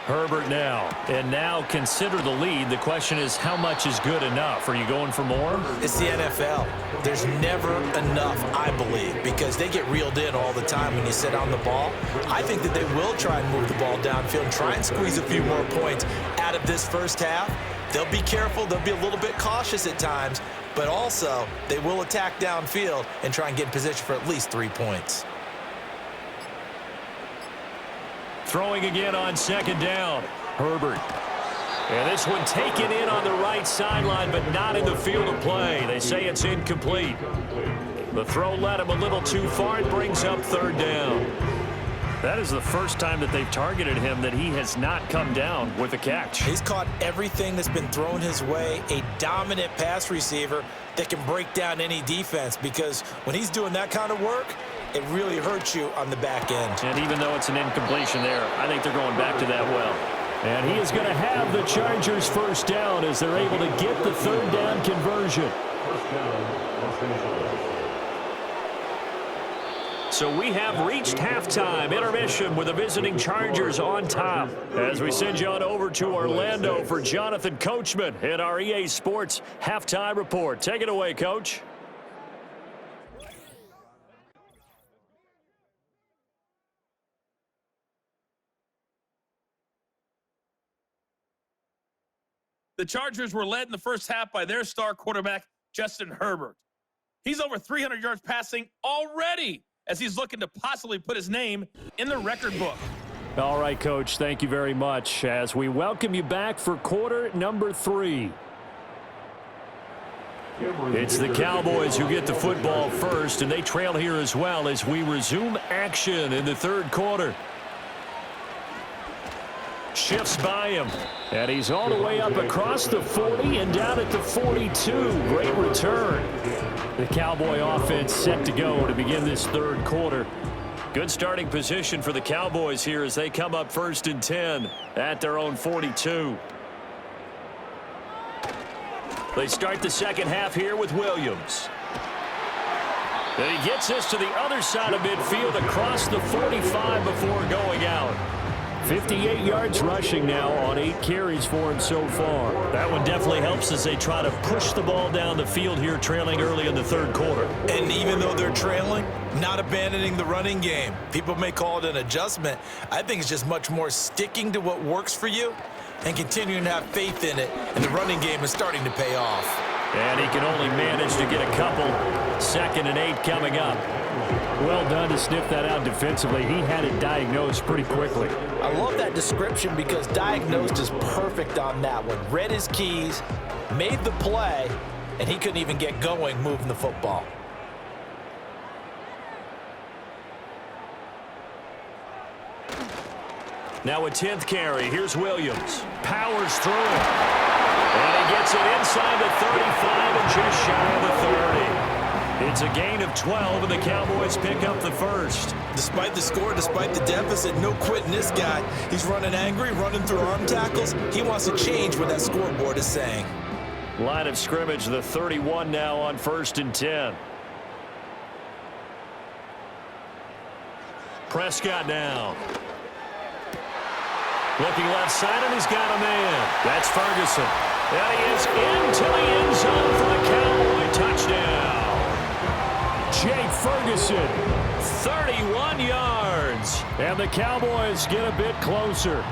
Herbert now. And now consider the lead. The question is, how much is good enough? Are you going for more? It's the NFL. There's never enough, I believe, because they get reeled in all the time when you sit on the ball. I think that they will try and move the ball downfield and try and squeeze a few more points out of this first half. They'll be careful. They'll be a little bit cautious at times, but also they will attack downfield and try and get in position for at least 3 points. Throwing again on second down. Herbert. And this one taken in on the right sideline, but not in the field of play. They say it's incomplete. The throw led him a little too far. It brings up third down. That is the first time that they've targeted him that he has not come down with a catch. He's caught everything that's been thrown his way. A dominant pass receiver that can break down any defense, because when he's doing that kind of work, it really hurts you on the back end. And even though it's an incompletion there, I think they're going back to that well. And he is going to have the Chargers first down as they're able to get the third down conversion. So we have reached halftime intermission with the visiting Chargers on top. As we send you on over to Orlando for Jonathan Coachman in our EA Sports halftime report. Take it away, Coach. The Chargers were led in the first half by their star quarterback, Justin Herbert. He's over 300 yards passing already as he's looking to possibly put his name in the record book. All right, Coach, thank you very much as we welcome you back for quarter number 3. It's the Cowboys who get the football first, and they trail here as well as we resume action in the third quarter. Shifts by him, and he's all the way up across the 40 and down at the 42. Great return. The Cowboy offense set to go to begin this third quarter. Good starting position for the Cowboys here as they come up 1st and 10 at their own 42. They start the second half here with Williams. And he gets this to the other side of midfield across the 45 before going out. 58 yards rushing now on 8 carries for him so far. That one definitely helps as they try to push the ball down the field here, trailing early in the third quarter. And even though they're trailing, not abandoning the running game. People may call it an adjustment. I think it's just much more sticking to what works for you and continuing to have faith in it. And the running game is starting to pay off. And he can only manage to get a couple. 2nd and 8 coming up. Well done to sniff that out defensively. He had it diagnosed pretty quickly. I love that description because diagnosed is perfect on that one. Read his keys, made the play, and he couldn't even get going moving the football. Now a 10th carry. Here's Williams. Powers through it. And he gets it inside the 35 and just shy of the 30. It's a gain of 12, and the Cowboys pick up the first. Despite the score, despite the deficit, no quitting this guy. He's running angry, running through arm tackles. He wants to change what that scoreboard is saying. Line of scrimmage, the 31 now on 1st and 10. Prescott now. Looking left side, and he's got a man. That's Ferguson. And he is into the end zone for the Cowboy touchdown. Jake Ferguson, 31 yards. And the Cowboys get a bit closer.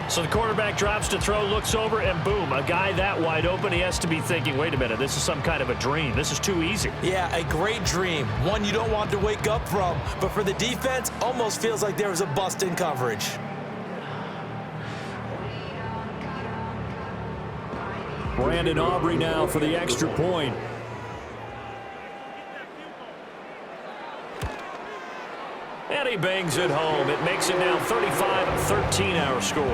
So the quarterback drops to throw, looks over, and boom, a guy that wide open, he has to be thinking, wait a minute, this is some kind of a dream. This is too easy. Yeah, a great dream. One you don't want to wake up from. But for the defense, almost feels like there was a bust in coverage. Brandon Aubrey now for the extra point. And he bangs it home. It makes it now 35-13 our score.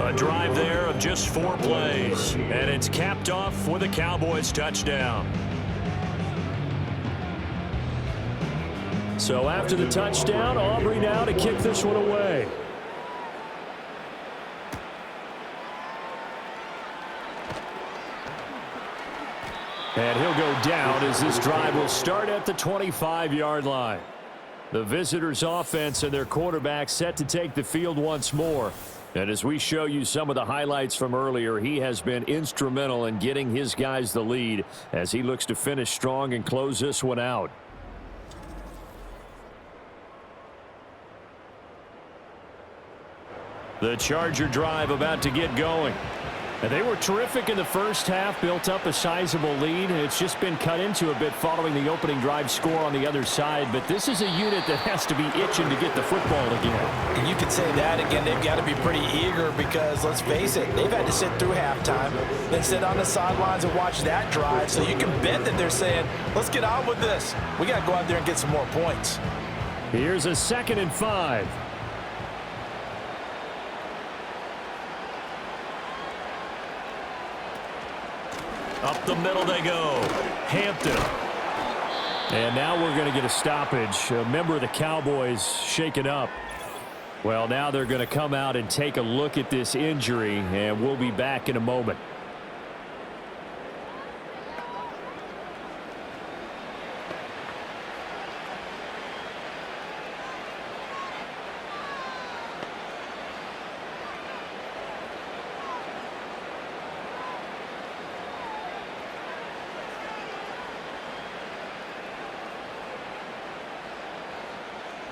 A drive there of just 4 plays. And it's capped off with a Cowboys touchdown. So after the touchdown, Aubrey now to kick this one away. And he'll go down as this drive will start at the 25-yard line. The visitors' offense and their quarterback set to take the field once more. And as we show you some of the highlights from earlier, he has been instrumental in getting his guys the lead as he looks to finish strong and close this one out. The Charger drive about to get going. And they were terrific in the first half, built up a sizable lead. It's just been cut into a bit following the opening drive score on the other side. But this is a unit that has to be itching to get the football again. And you can say that again. They've got to be pretty eager because, let's face it, they've had to sit through halftime, then sit on the sidelines and watch that drive. So you can bet that they're saying, let's get on with this. We got to go out there and get some more points. Here's a 2nd and 5. Up the middle they go. Hampton. And now we're going to get a stoppage. A member of the Cowboys shaken up. Well, now they're going to come out and take a look at this injury, and we'll be back in a moment.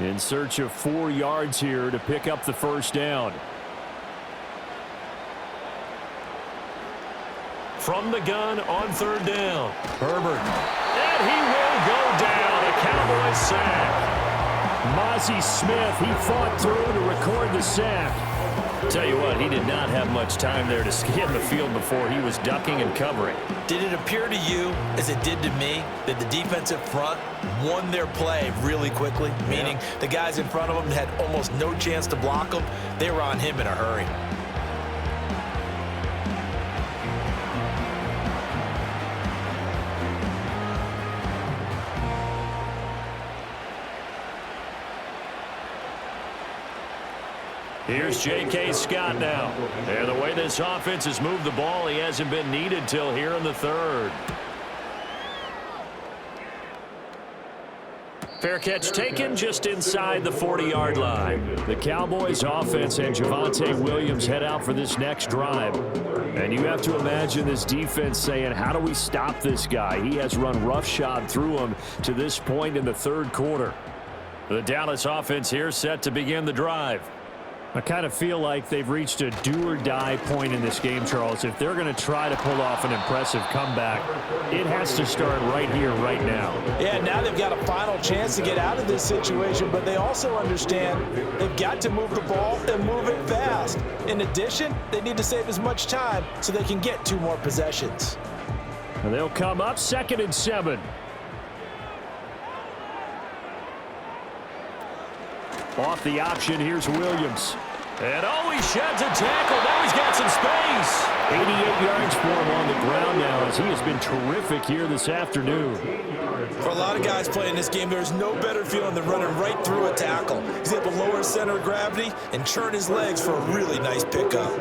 In search of 4 yards here to pick up the first down. From the gun on 3rd down. Herbert. And he will go down. A Cowboys sack. Mozzie Smith, he fought through to record the sack. Tell you what, he did not have much time there to scan the field before he was ducking and covering. Did it appear to you, as it did to me, that the defensive front won their play really quickly? Meaning the guys in front of them had almost no chance to block him. They were on him in a hurry. Here's J.K. Scott now. And the way this offense has moved the ball, he hasn't been needed till here in the 3rd. Fair catch taken just inside the 40-yard line. The Cowboys offense and Javonte Williams head out for this next drive. And you have to imagine this defense saying, how do we stop this guy? He has run roughshod through him to this point in the 3rd quarter. The Dallas offense here set to begin the drive. I kind of feel like they've reached a do-or-die point in this game, Charles. If they're going to try to pull off an impressive comeback, it has to start right here, right now. Yeah, now they've got a final chance to get out of this situation, but they also understand they've got to move the ball and move it fast. In addition, they need to save as much time so they can get 2 more possessions. And they'll come up 2nd and 7. Off the option, here's Williams. And he sheds a tackle. Now he's got some space. 88 yards for him on the ground now as he has been terrific here this afternoon. For a lot of guys playing this game, there's no better feeling than running right through a tackle. He's able to lower his center of gravity and churn his legs for a really nice pickup.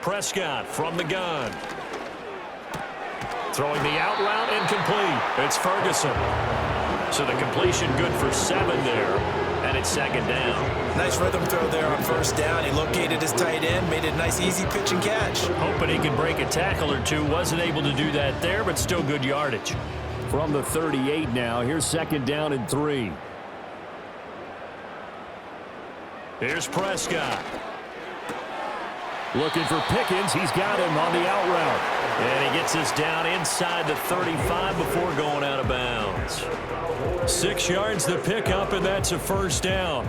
Prescott from the gun. Throwing the out route incomplete. It's Ferguson. So the completion good for 7 there, and it's second down. Nice rhythm throw there on first down. He located his tight end, made it a nice easy pitch and catch. Hoping he could break a tackle or two. Wasn't able to do that there, but still good yardage. From the 38 now, here's second down and 3. Here's Prescott. Looking for Pickens. He's got him on the out route. And he gets us down inside the 35 before going out of bounds. 6 yards the pickup, and that's a first down.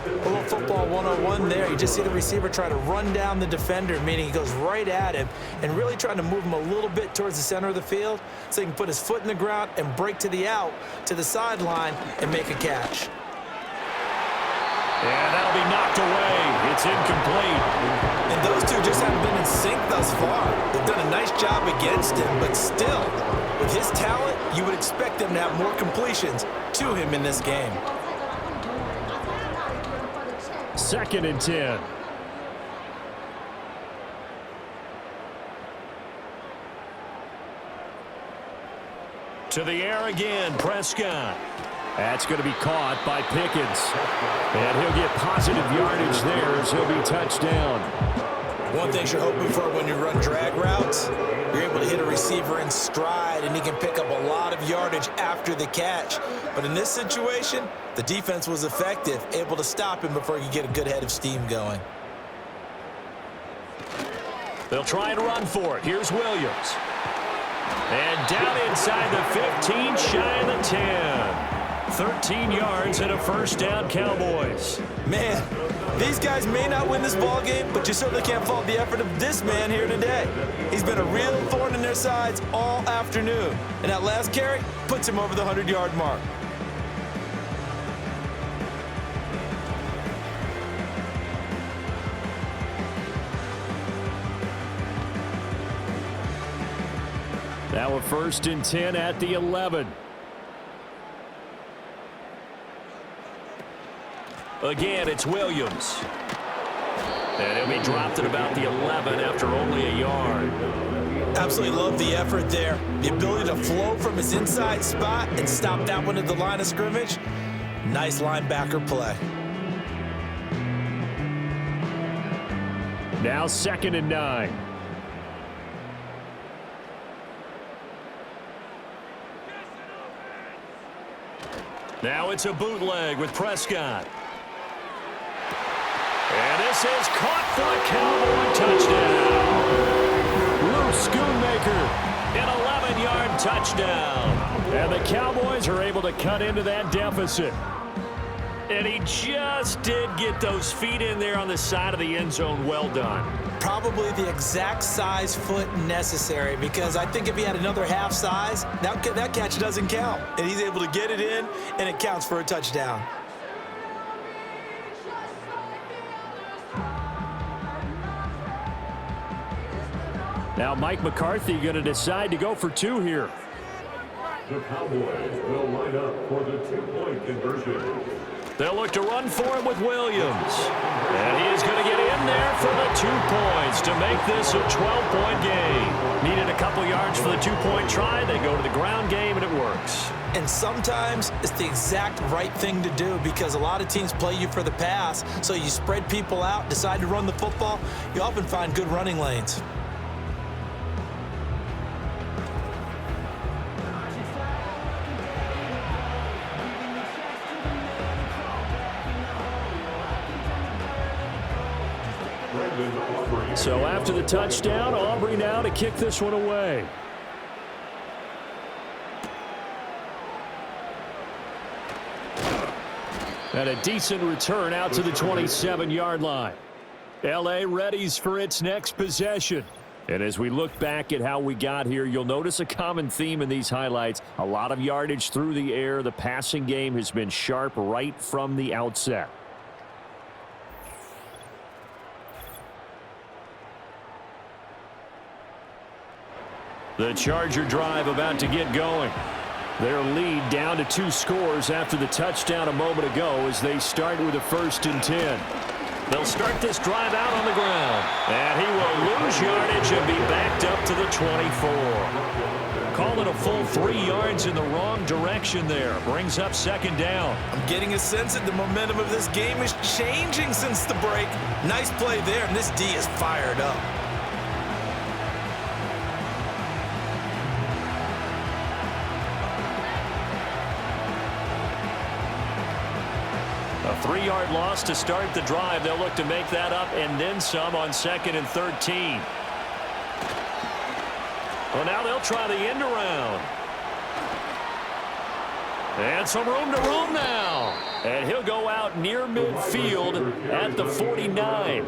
A little football 101 there. You just see the receiver try to run down the defender, meaning he goes right at him and really trying to move him a little bit towards the center of the field so he can put his foot in the ground and break to the out, to the sideline, and make a catch. And that'll be knocked away. It's incomplete. And those two just haven't been in sync thus far. They've done a nice job against him, but still, with his talent, you would expect them to have more completions to him in this game. Second and 10. To the air again, Prescott. That's going to be caught by Pickens. And he'll get positive yardage there as he'll be touched down. One thing you're hoping for when you run drag routes, you're able to hit a receiver in stride and he can pick up a lot of yardage after the catch. But in this situation, the defense was effective, able to stop him before he could get a good head of steam going. They'll try and run for it. Here's Williams. And down inside the 15, shy of the 10. 13 yards and a first down, Cowboys. Man, these guys may not win this ball game, but you certainly can't fault the effort of this man here today. He's been a real thorn in their sides all afternoon, and that last carry puts him over the 100-yard mark. Now a first and 10 at the 11. Again, it's Williams. And he'll be dropped at about the 11 after only a yard. Absolutely love the effort there. The ability to flow from his inside spot and stop that one at the line of scrimmage. Nice linebacker play. Now second and 9. Now it's a bootleg with Prescott. And this is caught for a Cowboy touchdown. Luke Schoonmaker, an 11-yard touchdown. And the Cowboys are able to cut into that deficit. And he just did get those feet in there on the side of the end zone. Well done. Probably the exact size foot necessary, because I think if he had another half size, that catch doesn't count. And he's able to get it in, and it counts for a touchdown. Now Mike McCarthy going to decide to go for 2 here. The Cowboys will line up for the 2-point conversion. They'll look to run for him with Williams. And he is going to get in there for the 2 points to make this a 12-point game. Needed a couple yards for the 2-point try. They go to the ground game, and it works. And sometimes it's the exact right thing to do, because a lot of teams play you for the pass, so you spread people out, decide to run the football. You often find good running lanes. So after the touchdown, Aubrey now to kick this one away. And a decent return out to the 27-yard line. L.A. readies for its next possession. And as we look back at how we got here, you'll notice a common theme in these highlights. A lot of yardage through the air. The passing game has been sharp right from the outset. The Charger drive about to get going. Their lead down to 2 scores after the touchdown a moment ago as they start with a 1st and 10. They'll start this drive out on the ground. And he will lose yardage and be backed up to the 24. call it a full 3 yards in the wrong direction there. Brings up second down. I'm getting a sense that the momentum of this game is changing since the break. Nice play there, and this D is fired up. A 3-yard loss to start the drive. They'll look to make that up and then some on 2nd and 13. Well, now they'll try the end around. And some room to roam now. And he'll go out near midfield at the 49.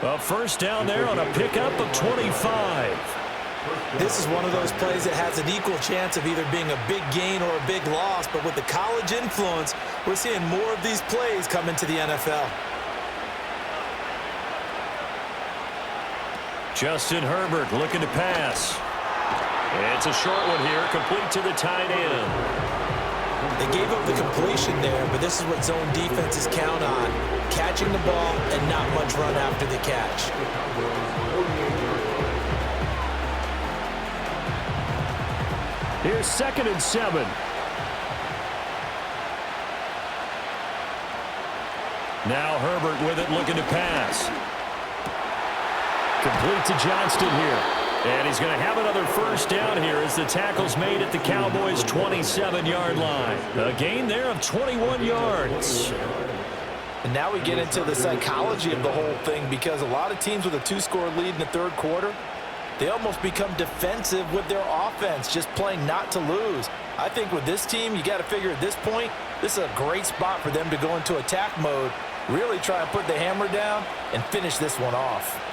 A first down there on a pickup of 25. This is one of those plays that has an equal chance of either being a big gain or a big loss, but with the college influence, we're seeing more of these plays come into the NFL. Justin Herbert looking to pass. It's a short one here, complete to the tight end. They gave up the completion there, but this is what zone defenses count on, catching the ball and not much run after the catch. Here's 2nd and 7. Now Herbert with it, looking to pass. Complete to Johnston here. And he's going to have another first down here as the tackle's made at the Cowboys' 27-yard line. A gain there of 21 yards. And now we get into the psychology of the whole thing, because a lot of teams with a 2-score lead in the third quarter, they almost become defensive with their offense, just playing not to lose. I think with this team, you got to figure at this point, this is a great spot for them to go into attack mode, really try and put the hammer down and finish this one off.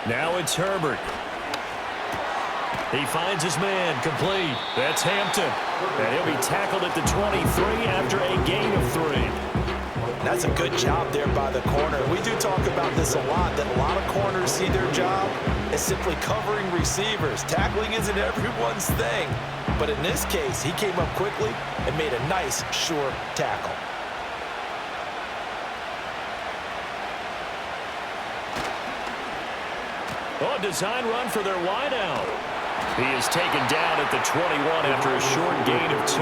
Now it's Herbert. He finds his man, complete. That's Hampton. And he'll be tackled at the 23 after a gain of 3. That's a good job there by the corner. We do talk about this a lot, that a lot of corners see their job as simply covering receivers. Tackling isn't everyone's thing. But in this case, he came up quickly and made a nice, short tackle. Oh, design run for their wideout. He is taken down at the 21 after a short gain of 2.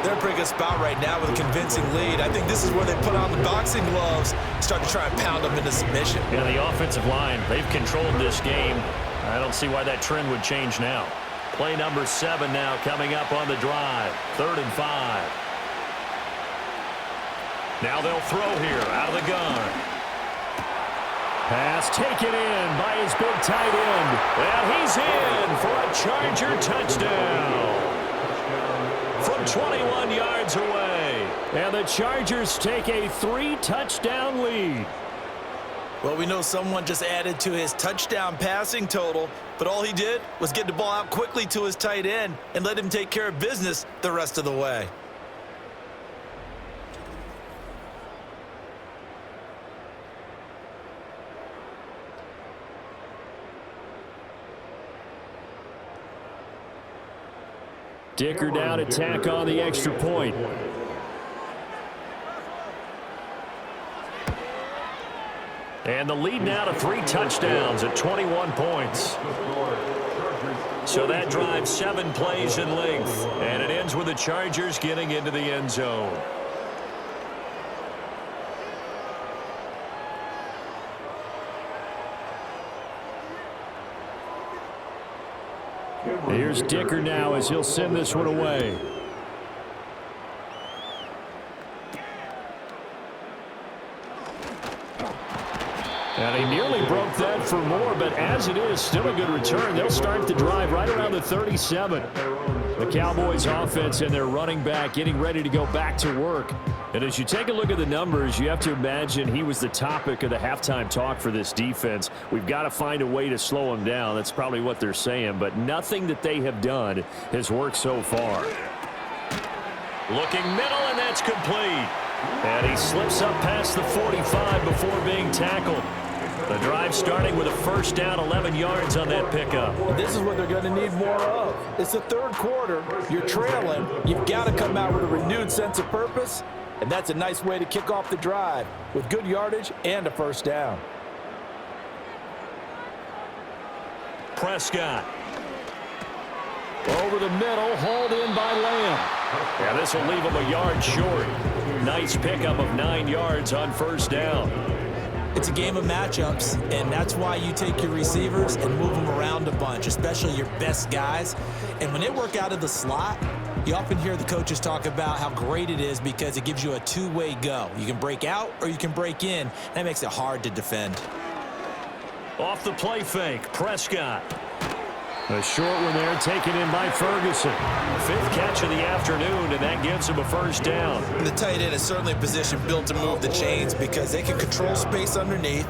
They're in a pretty good spot right now with a convincing lead. I think this is where they put on the boxing gloves, start to try and pound them into submission. Yeah, the offensive line, they've controlled this game. I don't see why that trend would change now. Play number 7 now coming up on the drive. 3rd and 5. Now they'll throw here out of the gun. Pass taken in by his big tight end. And he's in for a Charger touchdown. From 21 yards away. And the Chargers take a 3-touchdown lead. Well, we know someone just added to his touchdown passing total, but all he did was get the ball out quickly to his tight end and let him take care of business the rest of the way. Dicker down, attack on the extra point. And the lead now to 3 touchdowns at 21 points. So that drives 7 plays in length. And it ends with the Chargers getting into the end zone. Here's Dicker now as he'll send this one away. And he nearly broke that for more, but as it is, still a good return. They'll start the drive right around the 37. The Cowboys offense and their running back getting ready to go back to work. And as you take a look at the numbers, you have to imagine he was the topic of the halftime talk for this defense. We've got to find a way to slow him down. That's probably what they're saying, but nothing that they have done has worked so far. Looking middle, and that's complete. And he slips up past the 45 before being tackled. The drive starting with a first down, 11 yards on that pickup. This is what they're going to need more of. It's the third quarter. You're trailing. You've got to come out with a renewed sense of purpose, and that's a nice way to kick off the drive with good yardage and a first down. Prescott. Over the middle, hauled in by Lamb. Yeah, this will leave him a yard short. Nice pickup of 9 yards on first down. It's a game of matchups, and that's why you take your receivers and move them around a bunch, especially your best guys. And when they work out of the slot, you often hear the coaches talk about how great it is because it gives you a two-way go. You can break out or you can break in. That makes it hard to defend. Off the play fake, Prescott. A short one there, taken in by Ferguson. 5th catch of the afternoon, and that gives him a first down. The tight end is certainly a position built to move the chains because they can control space underneath.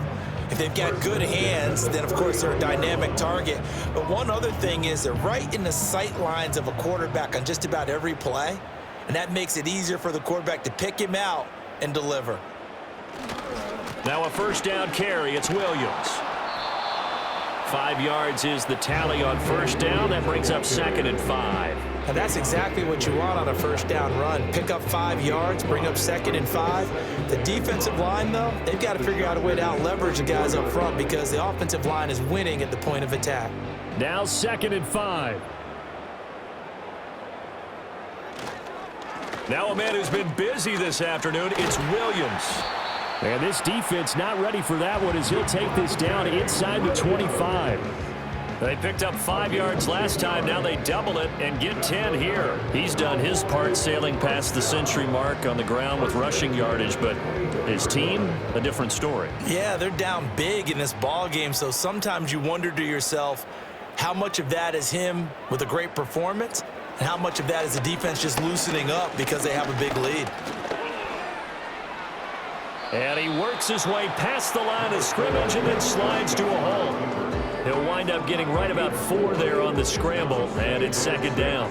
If they've got good hands, then, of course, they're a dynamic target. But one other thing is they're right in the sight lines of a quarterback on just about every play, and that makes it easier for the quarterback to pick him out and deliver. Now a first down carry. It's Williams. 5 yards is the tally on first down. That brings up 2nd and 5. And that's exactly what you want on a first down run. Pick up 5 yards, bring up 2nd and 5. The defensive line, though, they've got to figure out a way to out-leverage the guys up front because the offensive line is winning at the point of attack. Now 2nd and 5. Now a man who's been busy this afternoon, it's Williams. And this defense not ready for that one as he'll take this down inside the 25. They picked up 5 yards last time. Now they double it and get 10 here. He's done his part sailing past the century mark on the ground with rushing yardage, but his team, a different story. Yeah, they're down big in this ball game, so sometimes you wonder to yourself how much of that is him with a great performance and how much of that is the defense just loosening up because they have a big lead. And he works his way past the line of scrimmage and then slides to a hole. He'll wind up getting right about 4 there on the scramble, and it's 2nd down.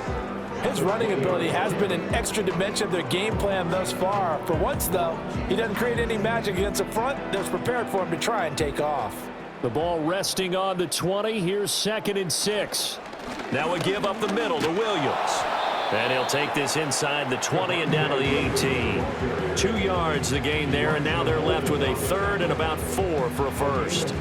His running ability has been an extra dimension of their game plan thus far. For once, though, he doesn't create any magic against the front that's prepared for him to try and take off. The ball resting on the 20. Here's 2nd and 6. Now a give up the middle to Williams. And he'll take this inside the 20 and down to the 18. 2 yards the gain there, and now they're left with a 3rd and about 4 for a first.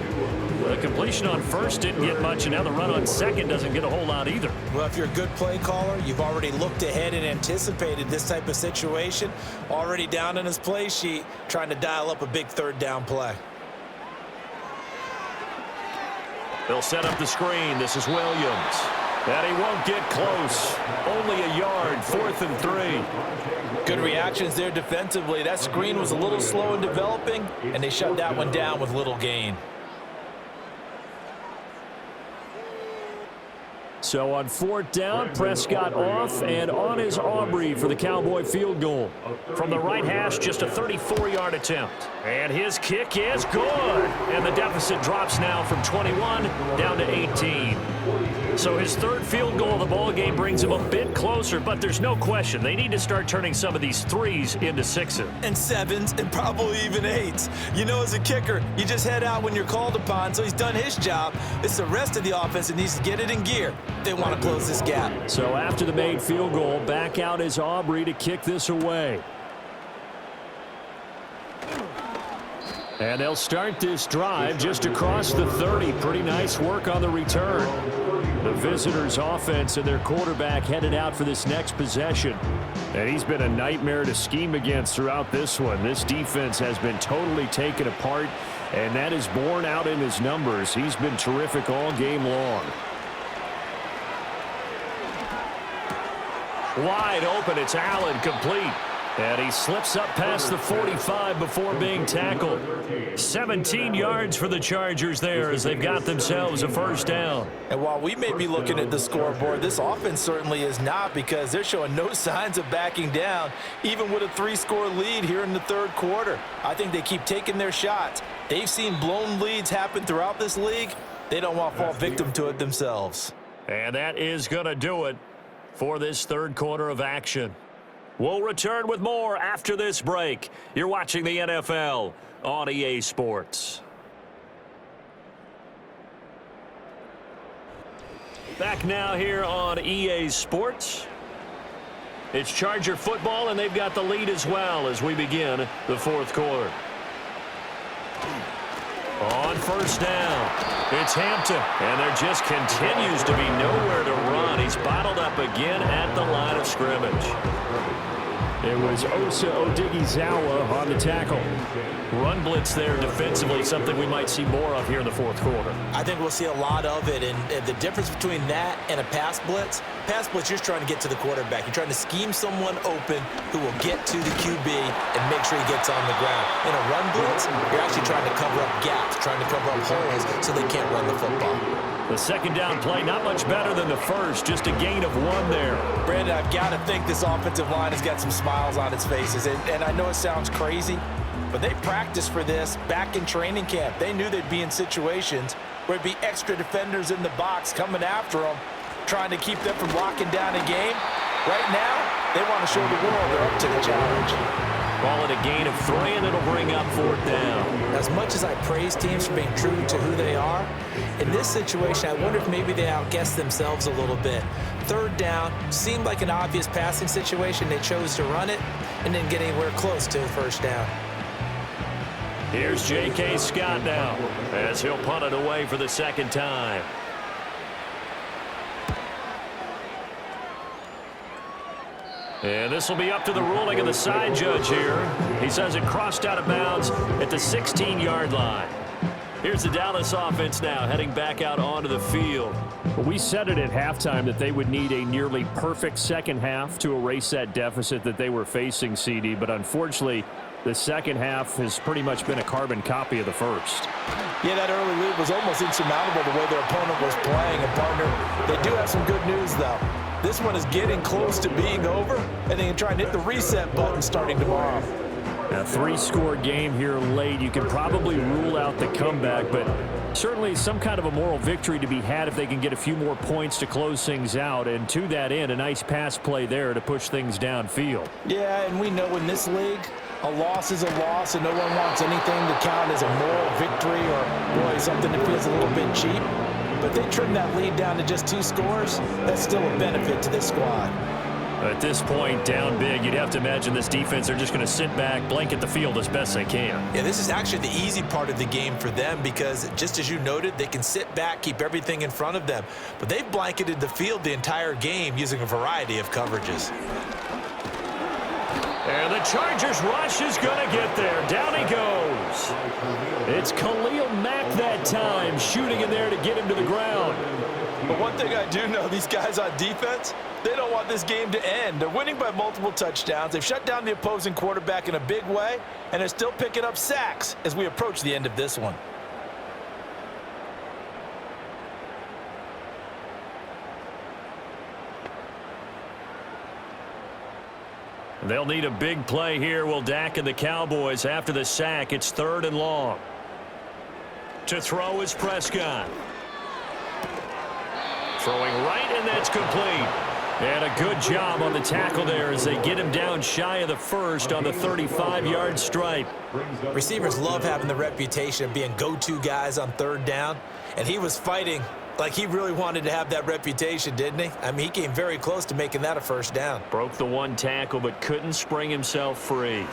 The completion on first didn't get much, and now the run on second doesn't get a whole lot either. Well, if you're a good play caller, you've already looked ahead and anticipated this type of situation. Already down in his play sheet, trying to dial up a big 3rd down play. They'll set up the screen. This is Williams. And he won't get close. Only a yard, 4th and 3. Good reactions there defensively. That screen was a little slow in developing, and they shut that one down with little gain. So on 4th down, Prescott off, and on is Aubrey for the Cowboy field goal. From the right hash, just a 34-yard attempt. And his kick is good. And the deficit drops now from 21 down to 18. So his 3rd field goal of the ball game brings him a bit closer, but there's no question they need to start turning some of these 3s into 6s. And 7s and probably even 8s. You know, as a kicker, you just head out when you're called upon, so he's done his job. It's the rest of the offense that needs to get it in gear. They want to close this gap. So after the made field goal, back out is Aubrey to kick this away. And they'll start this drive just across the 30. Pretty nice work on the return. The visitors' offense and their quarterback headed out for this next possession. And he's been a nightmare to scheme against throughout this one. This defense has been totally taken apart, and that is borne out in his numbers. He's been terrific all game long. Wide open, it's Allen, complete. And he slips up past the 45 before being tackled. 17 yards for the Chargers there as they've got themselves a first down. And while we may be looking at the scoreboard, this offense certainly is not, because they're showing no signs of backing down, even with a 3-score lead here in the 3rd quarter. I think they keep taking their shots. They've seen blown leads happen throughout this league. They don't want to fall victim to it themselves. And that is going to do it for this 3rd quarter of action. We'll return with more after this break. You're watching the NFL on EA Sports. Back now here on EA Sports. It's Charger football, and they've got the lead as well as we begin the 4th quarter. On first down, it's Hampton, and there just continues to be nowhere to run. He's bottled up again at the line of scrimmage. It was Osa Odighizuwa on the tackle. Run blitz there defensively, something we might see more of here in the fourth quarter. I think we'll see a lot of it, and the difference between that and a pass blitz, you're trying to get to the quarterback. You're trying to scheme someone open who will get to the QB and make sure he gets on the ground. In a run blitz, you're actually trying to cover up gaps, trying to cover up holes so they can't run the football. The second down play, not much better than the first, just a gain of 1 there. Brandon, I've got to think this offensive line has got some smiles on its faces. And I know it sounds crazy, but they practiced for this back in training camp. They knew they'd be in situations where it'd be extra defenders in the box coming after them, trying to keep them from locking down a game. Right now, they want to show the world they're up to the challenge. Call it a gain of 3, and it'll bring up 4th down. As much as I praise teams for being true to who they are, in this situation, I wonder if maybe they outguessed themselves a little bit. 3rd down seemed like an obvious passing situation. They chose to run it and didn't get anywhere close to the first down. Here's J.K. Scott now as he'll punt it away for the second time. And this will be up to the ruling of the side judge here. He says it crossed out of bounds at the 16-yard line. Here's the Dallas offense now heading back out onto the field. Well, we said it at halftime that they would need a nearly perfect second half to erase that deficit that they were facing, CD. But unfortunately, the second half has pretty much been a carbon copy of the first. Yeah, that early lead was almost insurmountable the way their opponent was playing. And, partner, they do have some good news, though. This one is getting close to being over, and they can try and hit the reset button starting tomorrow. A 3-score game here late. You can probably rule out the comeback, but certainly some kind of a moral victory to be had if they can get a few more points to close things out. And to that end, a nice pass play there to push things downfield. Yeah, and we know in this league, a loss is a loss, and no one wants anything to count as a moral victory or, boy, something that feels a little bit cheap. But they trim that lead down to just 2 scores. That's still a benefit to this squad. At this point, down big, you'd have to imagine this defense are just going to sit back, blanket the field as best they can. Yeah, this is actually the easy part of the game for them because, just as you noted, they can sit back, keep everything in front of them. But they've blanketed the field the entire game using a variety of coverages. And the Chargers rush is going to get there. Down he goes. It's Khalil Mack that time, shooting in there to get him to the ground. But one thing I do know, these guys on defense, they don't want this game to end. They're winning by multiple touchdowns. They've shut down the opposing quarterback in a big way, and they're still picking up sacks as we approach the end of this one. They'll need a big play here, will Dak and the Cowboys. After the sack, it's 3rd and long. To throw is Prescott. Throwing right, and that's complete. And a good job on the tackle there as they get him down shy of the first on the 35-yard stripe. Receivers love having the reputation of being go-to guys on 3rd down, and he was fighting like he really wanted to have that reputation, didn't he? I mean, he came very close to making that a first down. Broke the 1 tackle, but couldn't spring himself free.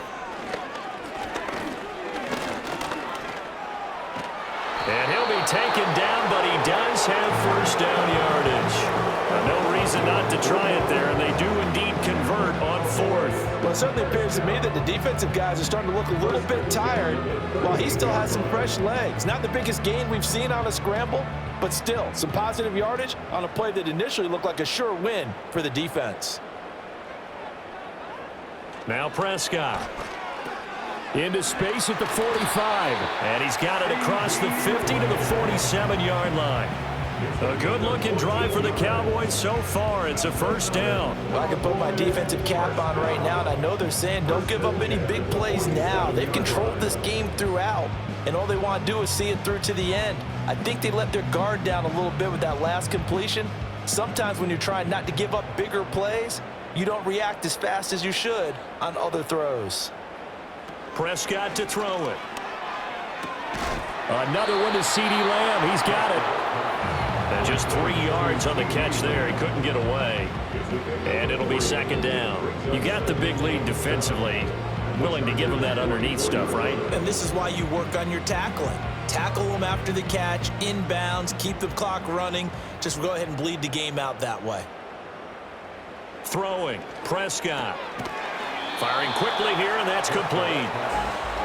And he'll be taken down, but he does have first down yardage. No reason not to try it there, and they do indeed convert on 4th. Well, it certainly appears to me that the defensive guys are starting to look a little bit tired while he still has some fresh legs. Not the biggest gain we've seen on a scramble, but still some positive yardage on a play that initially looked like a sure win for the defense. Now Prescott. Into space at the 45. And he's got it across the 50 to the 47-yard line. A good-looking drive for the Cowboys so far. It's a first down. Well, I can put my defensive cap on right now, and I know they're saying don't give up any big plays now. They've controlled this game throughout, and all they want to do is see it through to the end. I think they let their guard down a little bit with that last completion. Sometimes when you're trying not to give up bigger plays, you don't react as fast as you should on other throws. Prescott to throw it. Another one to CeeDee Lamb. He's got it. And just 3 yards on the catch there. He couldn't get away. And it'll be second down. You got the big lead defensively. Willing to give him that underneath stuff, right? And this is why you work on your tackling. Tackle them after the catch, inbounds, keep the clock running. Just go ahead and bleed the game out that way. Throwing, Prescott. Firing quickly here, and that's complete.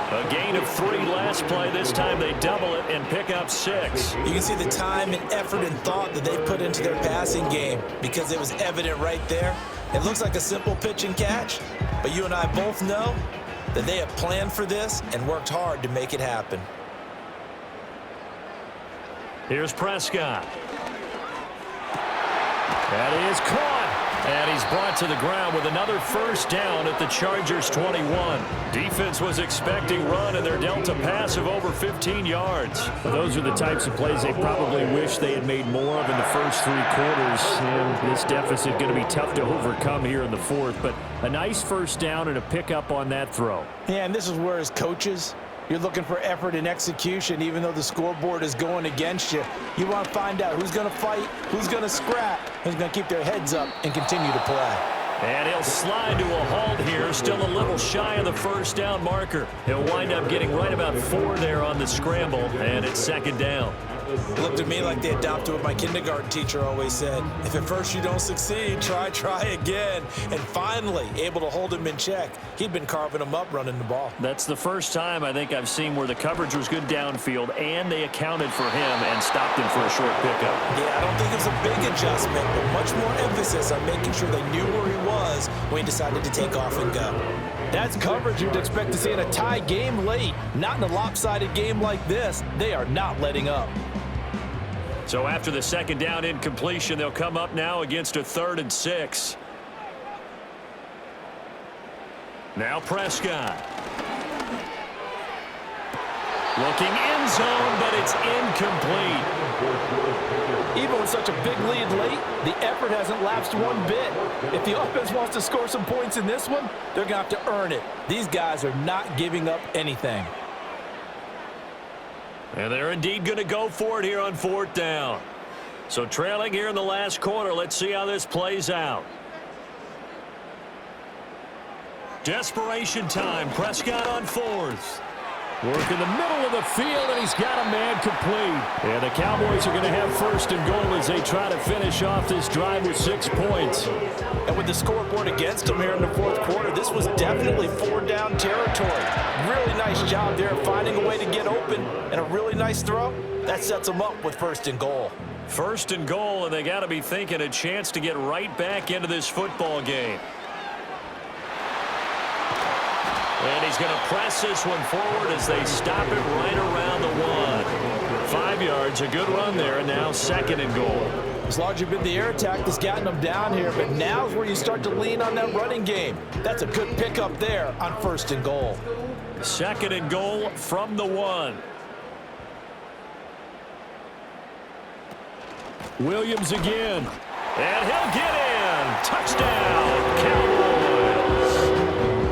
A gain of 3 last play. This time they double it and pick up 6. You can see the time and effort and thought that they put into their passing game because it was evident right there. It looks like a simple pitch and catch, but you and I both know that they have planned for this and worked hard to make it happen. Here's Prescott. That is caught. And he's brought to the ground with another first down at the Chargers' 21. Defense was expecting run, and they're dealt a pass of over 15 yards. Those are the types of plays they probably wish they had made more of in the first 3 quarters. And this deficit going to be tough to overcome here in the 4th. But a nice first down and a pickup on that throw. Yeah, and this is where as coaches, you're looking for effort and execution, even though the scoreboard is going against you. You want to find out who's going to fight, who's going to scrap, who's going to keep their heads up and continue to play. And he'll slide to a halt here, still a little shy of the first down marker. He'll wind up getting right about 4 there on the scramble, and it's 2nd down. It looked to me like they adopted what my kindergarten teacher always said. If at first you don't succeed, try again. And finally, able to hold him in check. He'd been carving him up running the ball. That's the first time I think I've seen where the coverage was good downfield, and they accounted for him and stopped him for a short pickup. Yeah, I don't think it was a big adjustment, but much more emphasis on making sure they knew where he was when he decided to take off and go. That's coverage you'd expect to see in a tie game late. Not in a lopsided game like this. They are not letting up. So after the 2nd down incompletion, they'll come up now against a 3rd and 6. Now Prescott. Looking end zone, but it's incomplete. Even with such a big lead late, the effort hasn't lapsed one bit. If the offense wants to score some points in this one, they're going to have to earn it. These guys are not giving up anything. And they're indeed going to go for it here on 4th down. So trailing here in the last quarter, let's see how this plays out. Desperation time. Prescott on 4th. Work in the middle of the field, and he's got a man complete. And the Cowboys are going to have 1st and goal as they try to finish off this drive with 6 points. And with the scoreboard against them here in the 4th quarter, this was definitely 4-down territory. Really nice job there finding a way to get open, and a really nice throw. That sets them up with 1st and goal. 1st and goal, and they got to be thinking a chance to get right back into this football game. And he's going to press this one forward as they stop it right around the 1. 5 yards, a good run there, and now 2nd and goal. It's largely been the air attack that's gotten them down here, but now's where you start to lean on that running game. That's a good pickup there on 1st and goal. 2nd and goal from the 1. Williams again. And he'll get in. Touchdown, Cowboys.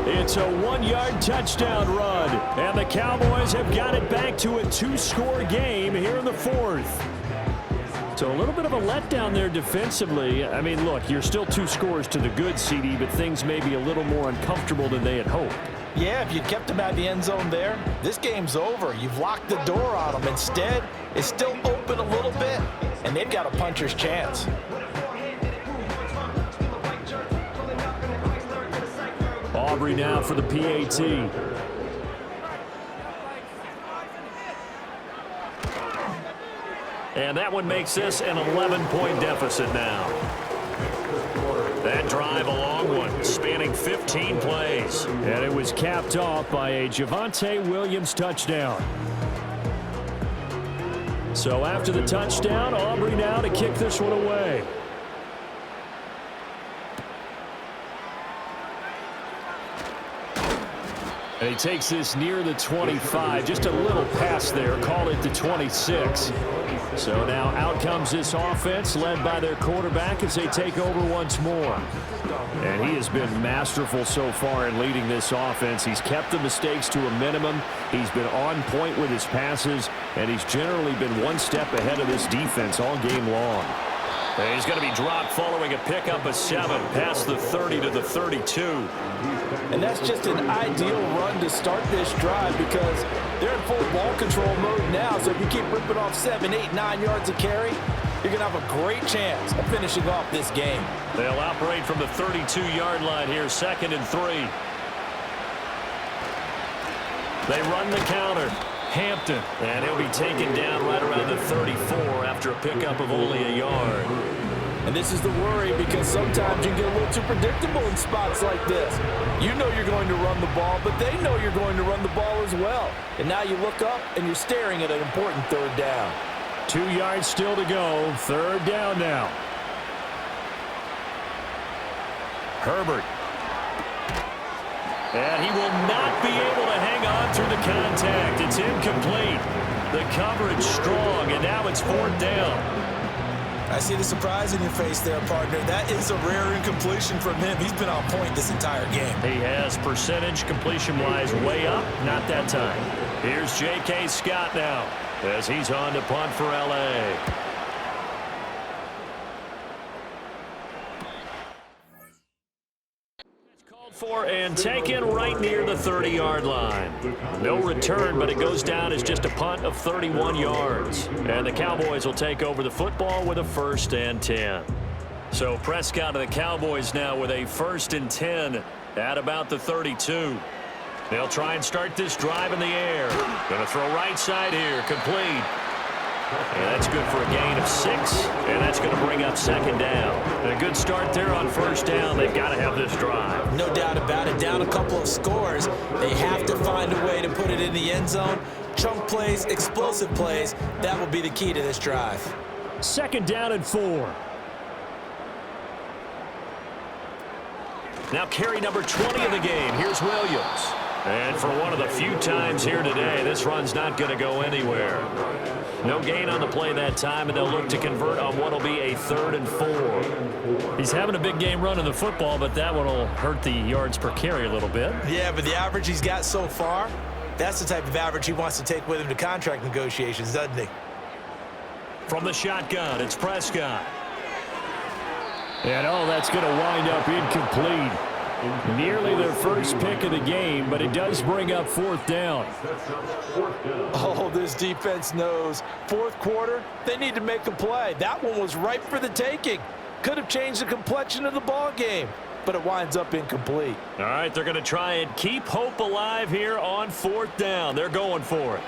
It's a 1-yard touchdown run, and the Cowboys have got it back to a 2-score game here in the 4th. So a little bit of a letdown there defensively. I mean, look, you're still 2 scores to the good, CD, but things may be a little more uncomfortable than they had hoped. Yeah, if you kept them at the end zone there, this game's over. You've locked the door on them. Instead, it's still open a little bit, and they've got a puncher's chance. Aubrey now for the PAT. And that one makes this an 11-point deficit now. That drive, a long one, spanning 15 plays. And it was capped off by a Javonte Williams touchdown. So after the touchdown, Aubrey now to kick this one away. And he takes this near the 25. Just a little pass there. Call it the 26. So now out comes this offense led by their quarterback as they take over once more. And he has been masterful so far in leading this offense. He's kept the mistakes to a minimum. He's been on point with his passes. And he's generally been one step ahead of this defense all game long. And he's going to be dropped following a pickup of 7 past the 30 to the 32. And that's just an ideal run to start this drive because they're in full ball control mode now. So if you keep ripping off 7, 8, 9 yards of carry, you're going to have a great chance of finishing off this game. They'll operate from the 32-yard line here, 2nd and 3. They run the counter. Hampton, and he'll be taken down right around the 34 after a pickup of only a yard. And this is the worry because sometimes you get a little too predictable in spots like this. You know you're going to run the ball, but they know you're going to run the ball as well. And now you look up and you're staring at an important 3rd down. 2 yards still to go. 3rd down now. Herbert. And he will not be able to hang on through the contact. It's incomplete. The coverage strong, and now it's 4th down. I see the surprise in your face there, partner. That is a rare incompletion from him. He's been on point this entire game. He has percentage completion-wise way up. Not that time. Here's J.K. Scott now as he's on to punt for L.A. For and taken right near the 30-yard line. No return, but it goes down as just a punt of 31 yards. And the Cowboys will take over the football with a 1st and 10. So Prescott of the Cowboys now with a 1st and 10 at about the 32. They'll try and start this drive in the air. Going to throw right side here, complete. And that's good for a gain of 6, and that's going to bring up 2nd down. And a good start there on 1st down. They've got to have this drive. No doubt about it. Down a couple of scores. They have to find a way to put it in the end zone. Chunk plays, explosive plays. That will be the key to this drive. 2nd down and 4. Now carry number 20 in the game. Here's Williams. And for one of the few times here today, this run's not going to go anywhere. No gain on the play that time, and they'll look to convert on what will be a 3rd and 4. He's having a big game running the football, but that one will hurt the yards per carry a little bit. Yeah, but the average he's got so far, that's the type of average he wants to take with him to contract negotiations, doesn't he? From the shotgun, it's Prescott. And that's going to wind up incomplete. Nearly their first pick of the game, but it does bring up 4th down. Oh, this defense knows. 4th quarter, they need to make a play. That one was ripe for the taking. Could have changed the complexion of the ball game, but it winds up incomplete. All right, they're going to try and keep hope alive here on 4th down. They're going for it.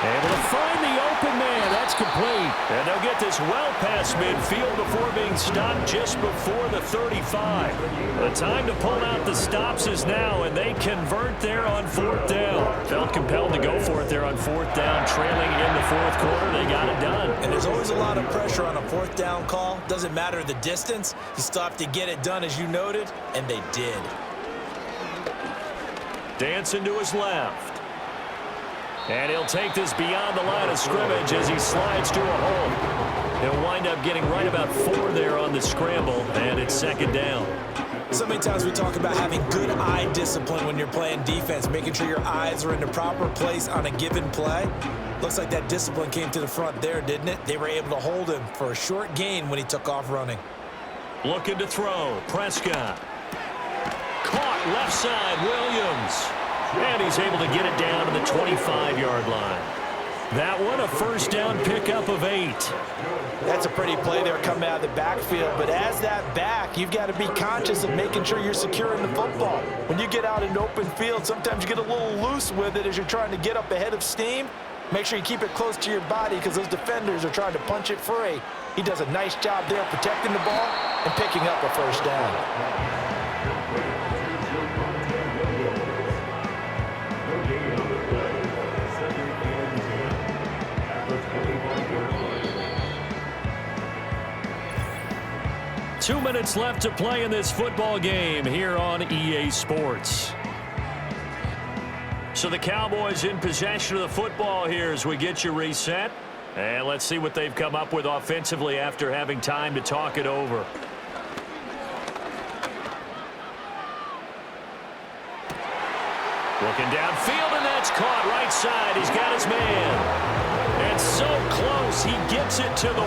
Able to find the open man. That's complete. And they'll get this well past midfield before being stopped just before the 35. The time to pull out the stops is now, and they convert there on 4th down. Felt compelled to go for it there on 4th down, trailing in the 4th quarter. They got it done. And there's always a lot of pressure on a 4th down call. Doesn't matter the distance. You stop to get it done, as you noted, and they did. Dancing to his left. And he'll take this beyond the line of scrimmage as he slides to a hole. He'll wind up getting right about 4 there on the scramble, and it's 2nd down. So many times we talk about having good eye discipline when you're playing defense, making sure your eyes are in the proper place on a given play. Looks like that discipline came to the front there, didn't it? They were able to hold him for a short gain when he took off running. Looking to throw. Prescott. Caught left side, Williams. And he's able to get it down to the 25-yard line. That one, a 1st down pickup of 8. That's a pretty play there coming out of the backfield. But as that back, you've got to be conscious of making sure you're securing the football. When you get out in open field, sometimes you get a little loose with it as you're trying to get up ahead of steam. Make sure you keep it close to your body because those defenders are trying to punch it free. He does a nice job there protecting the ball and picking up a 1st down. 2 minutes left to play in this football game here on EA Sports. So the Cowboys in possession of the football here as we get you reset. And let's see what they've come up with offensively after having time to talk it over. Looking downfield, and that's caught right side. He's got his man. And It's so close. He gets it to the 1.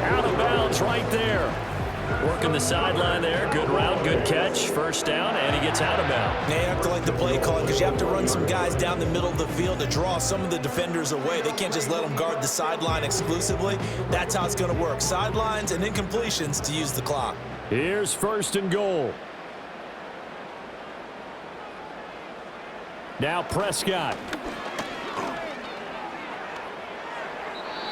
Out of bounds right there. Working the sideline there. Good route, good catch. First down, and he gets out of bounds. Yeah, you have to like the play calling because you have to run some guys down the middle of the field to draw some of the defenders away. They can't just let them guard the sideline exclusively. That's how it's going to work. Sidelines and incompletions to use the clock. Here's first and goal. Now Prescott.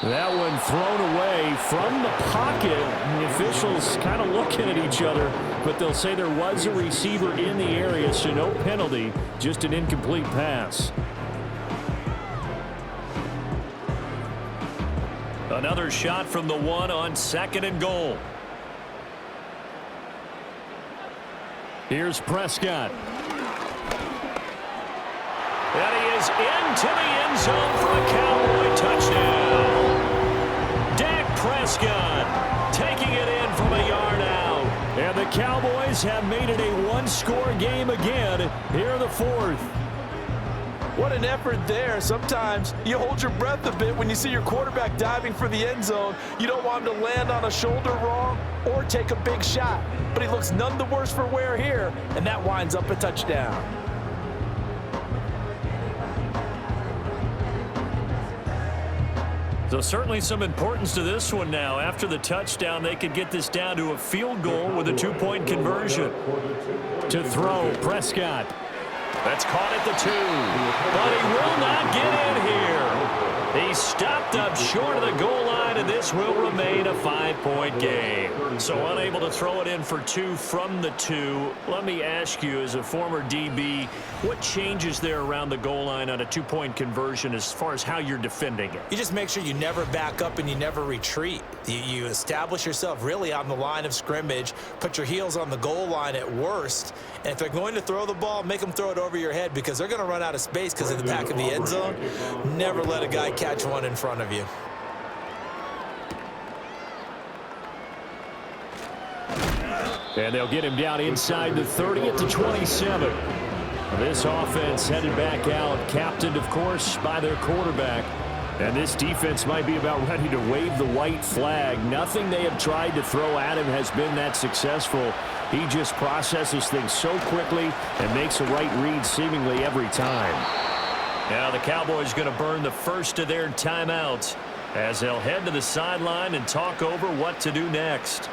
That one thrown away from the pocket. The officials kind of looking at each other, but they'll say there was a receiver in the area, so no penalty, just an incomplete pass. Another shot from the 1 on second and goal. Here's Prescott. And he is into the end zone for a Cowboy touchdown. Dak Prescott taking it in from a yard out. And the Cowboys have made it a one-score game again here in the 4th. What an effort there. Sometimes you hold your breath a bit when you see your quarterback diving for the end zone. You don't want him to land on a shoulder wrong or take a big shot. But he looks none the worse for wear here, and that winds up a touchdown. So certainly some importance to this one now. After the touchdown, they could get this down to a field goal with a 2-point conversion. To throw, Prescott. That's caught at the 2, but he will not get in here. He stopped up short of the goal line, and this will remain a 5-point game. So unable to throw it in for 2 from the 2. Let me ask you, as a former DB, what changes there around the goal line on a 2-point conversion as far as how you're defending it? You just make sure you never back up and you never retreat. You establish yourself really on the line of scrimmage, put your heels on the goal line at worst, and if they're going to throw the ball, make them throw it over your head because they're going to run out of space because of the back of the end zone. Never let a guy catch one in front of you. And they'll get him down inside the 30 at the 27. This offense headed back out, captained, of course, by their quarterback. And this defense might be about ready to wave the white flag. Nothing they have tried to throw at him has been that successful. He just processes things so quickly and makes a right read seemingly every time. Now the Cowboys going to burn the first of their timeouts as they'll head to the sideline and talk over what to do next.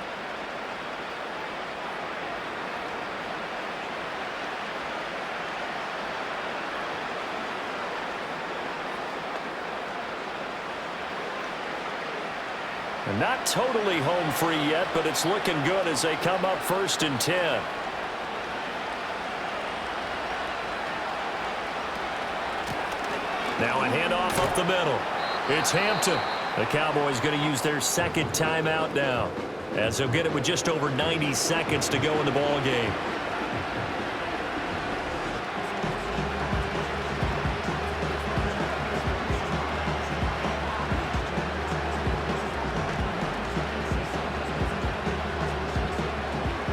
And not totally home free yet, but it's looking good as they come up 1st and 10. Now a handoff up the middle. It's Hampton. The Cowboys going to use their second timeout now, as they'll get it with just over 90 seconds to go in the ball game.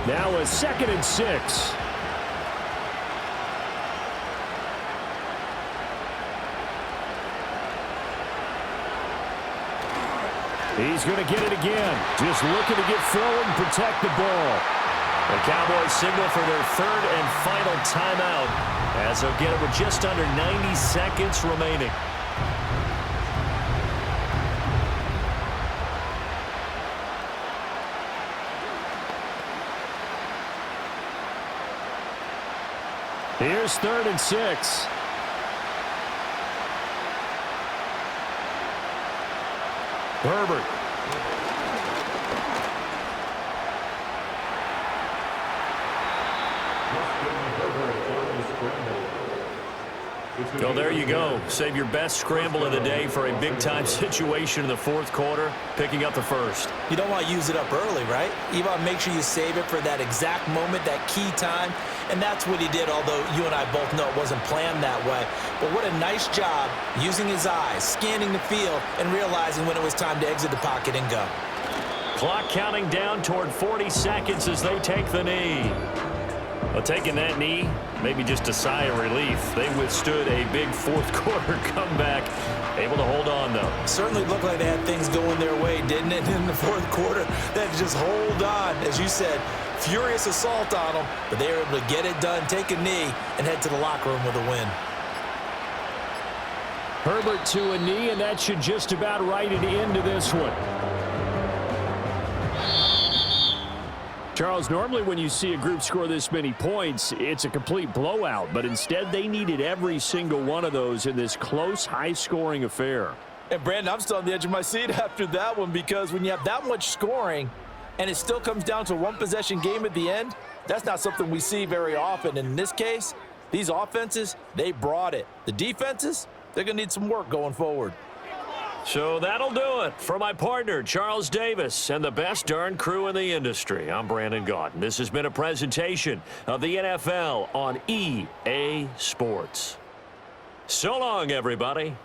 Now a 2nd and 6. He's going to get it again. Just looking to get forward and protect the ball. The Cowboys signal for their 3rd and final timeout as they'll get it with just under 90 seconds remaining. Here's 3rd and 6. Herbert. So there you go. Save your best scramble of the day for a big-time situation in the 4th quarter, picking up the 1st. You don't want to use it up early, right? You want to make sure you save it for that exact moment, that key time, and that's what he did, although you and I both know it wasn't planned that way. But what a nice job using his eyes, scanning the field, and realizing when it was time to exit the pocket and go. Clock counting down toward 40 seconds as they take the knee. Well, taking that knee, maybe just a sigh of relief. They withstood a big fourth-quarter comeback, able to hold on, though. Certainly looked like they had things going their way, didn't it, in the fourth quarter? They had to just hold on. As you said, furious assault on them, but they were able to get it done, take a knee, and head to the locker room with a win. Herbert to a knee, and that should just about write it into this one. Charles, normally when you see a group score this many points, it's a complete blowout, but instead they needed every single one of those in this close, high-scoring affair. And, Brandon, I'm still on the edge of my seat after that one because when you have that much scoring and it still comes down to a one-possession game at the end, that's not something we see very often. And in this case, these offenses, they brought it. The defenses, they're going to need some work going forward. So that'll do it for my partner, Charles Davis, and the best darn crew in the industry. I'm Brandon Gaudin. This has been a presentation of the NFL on EA Sports. So long, everybody.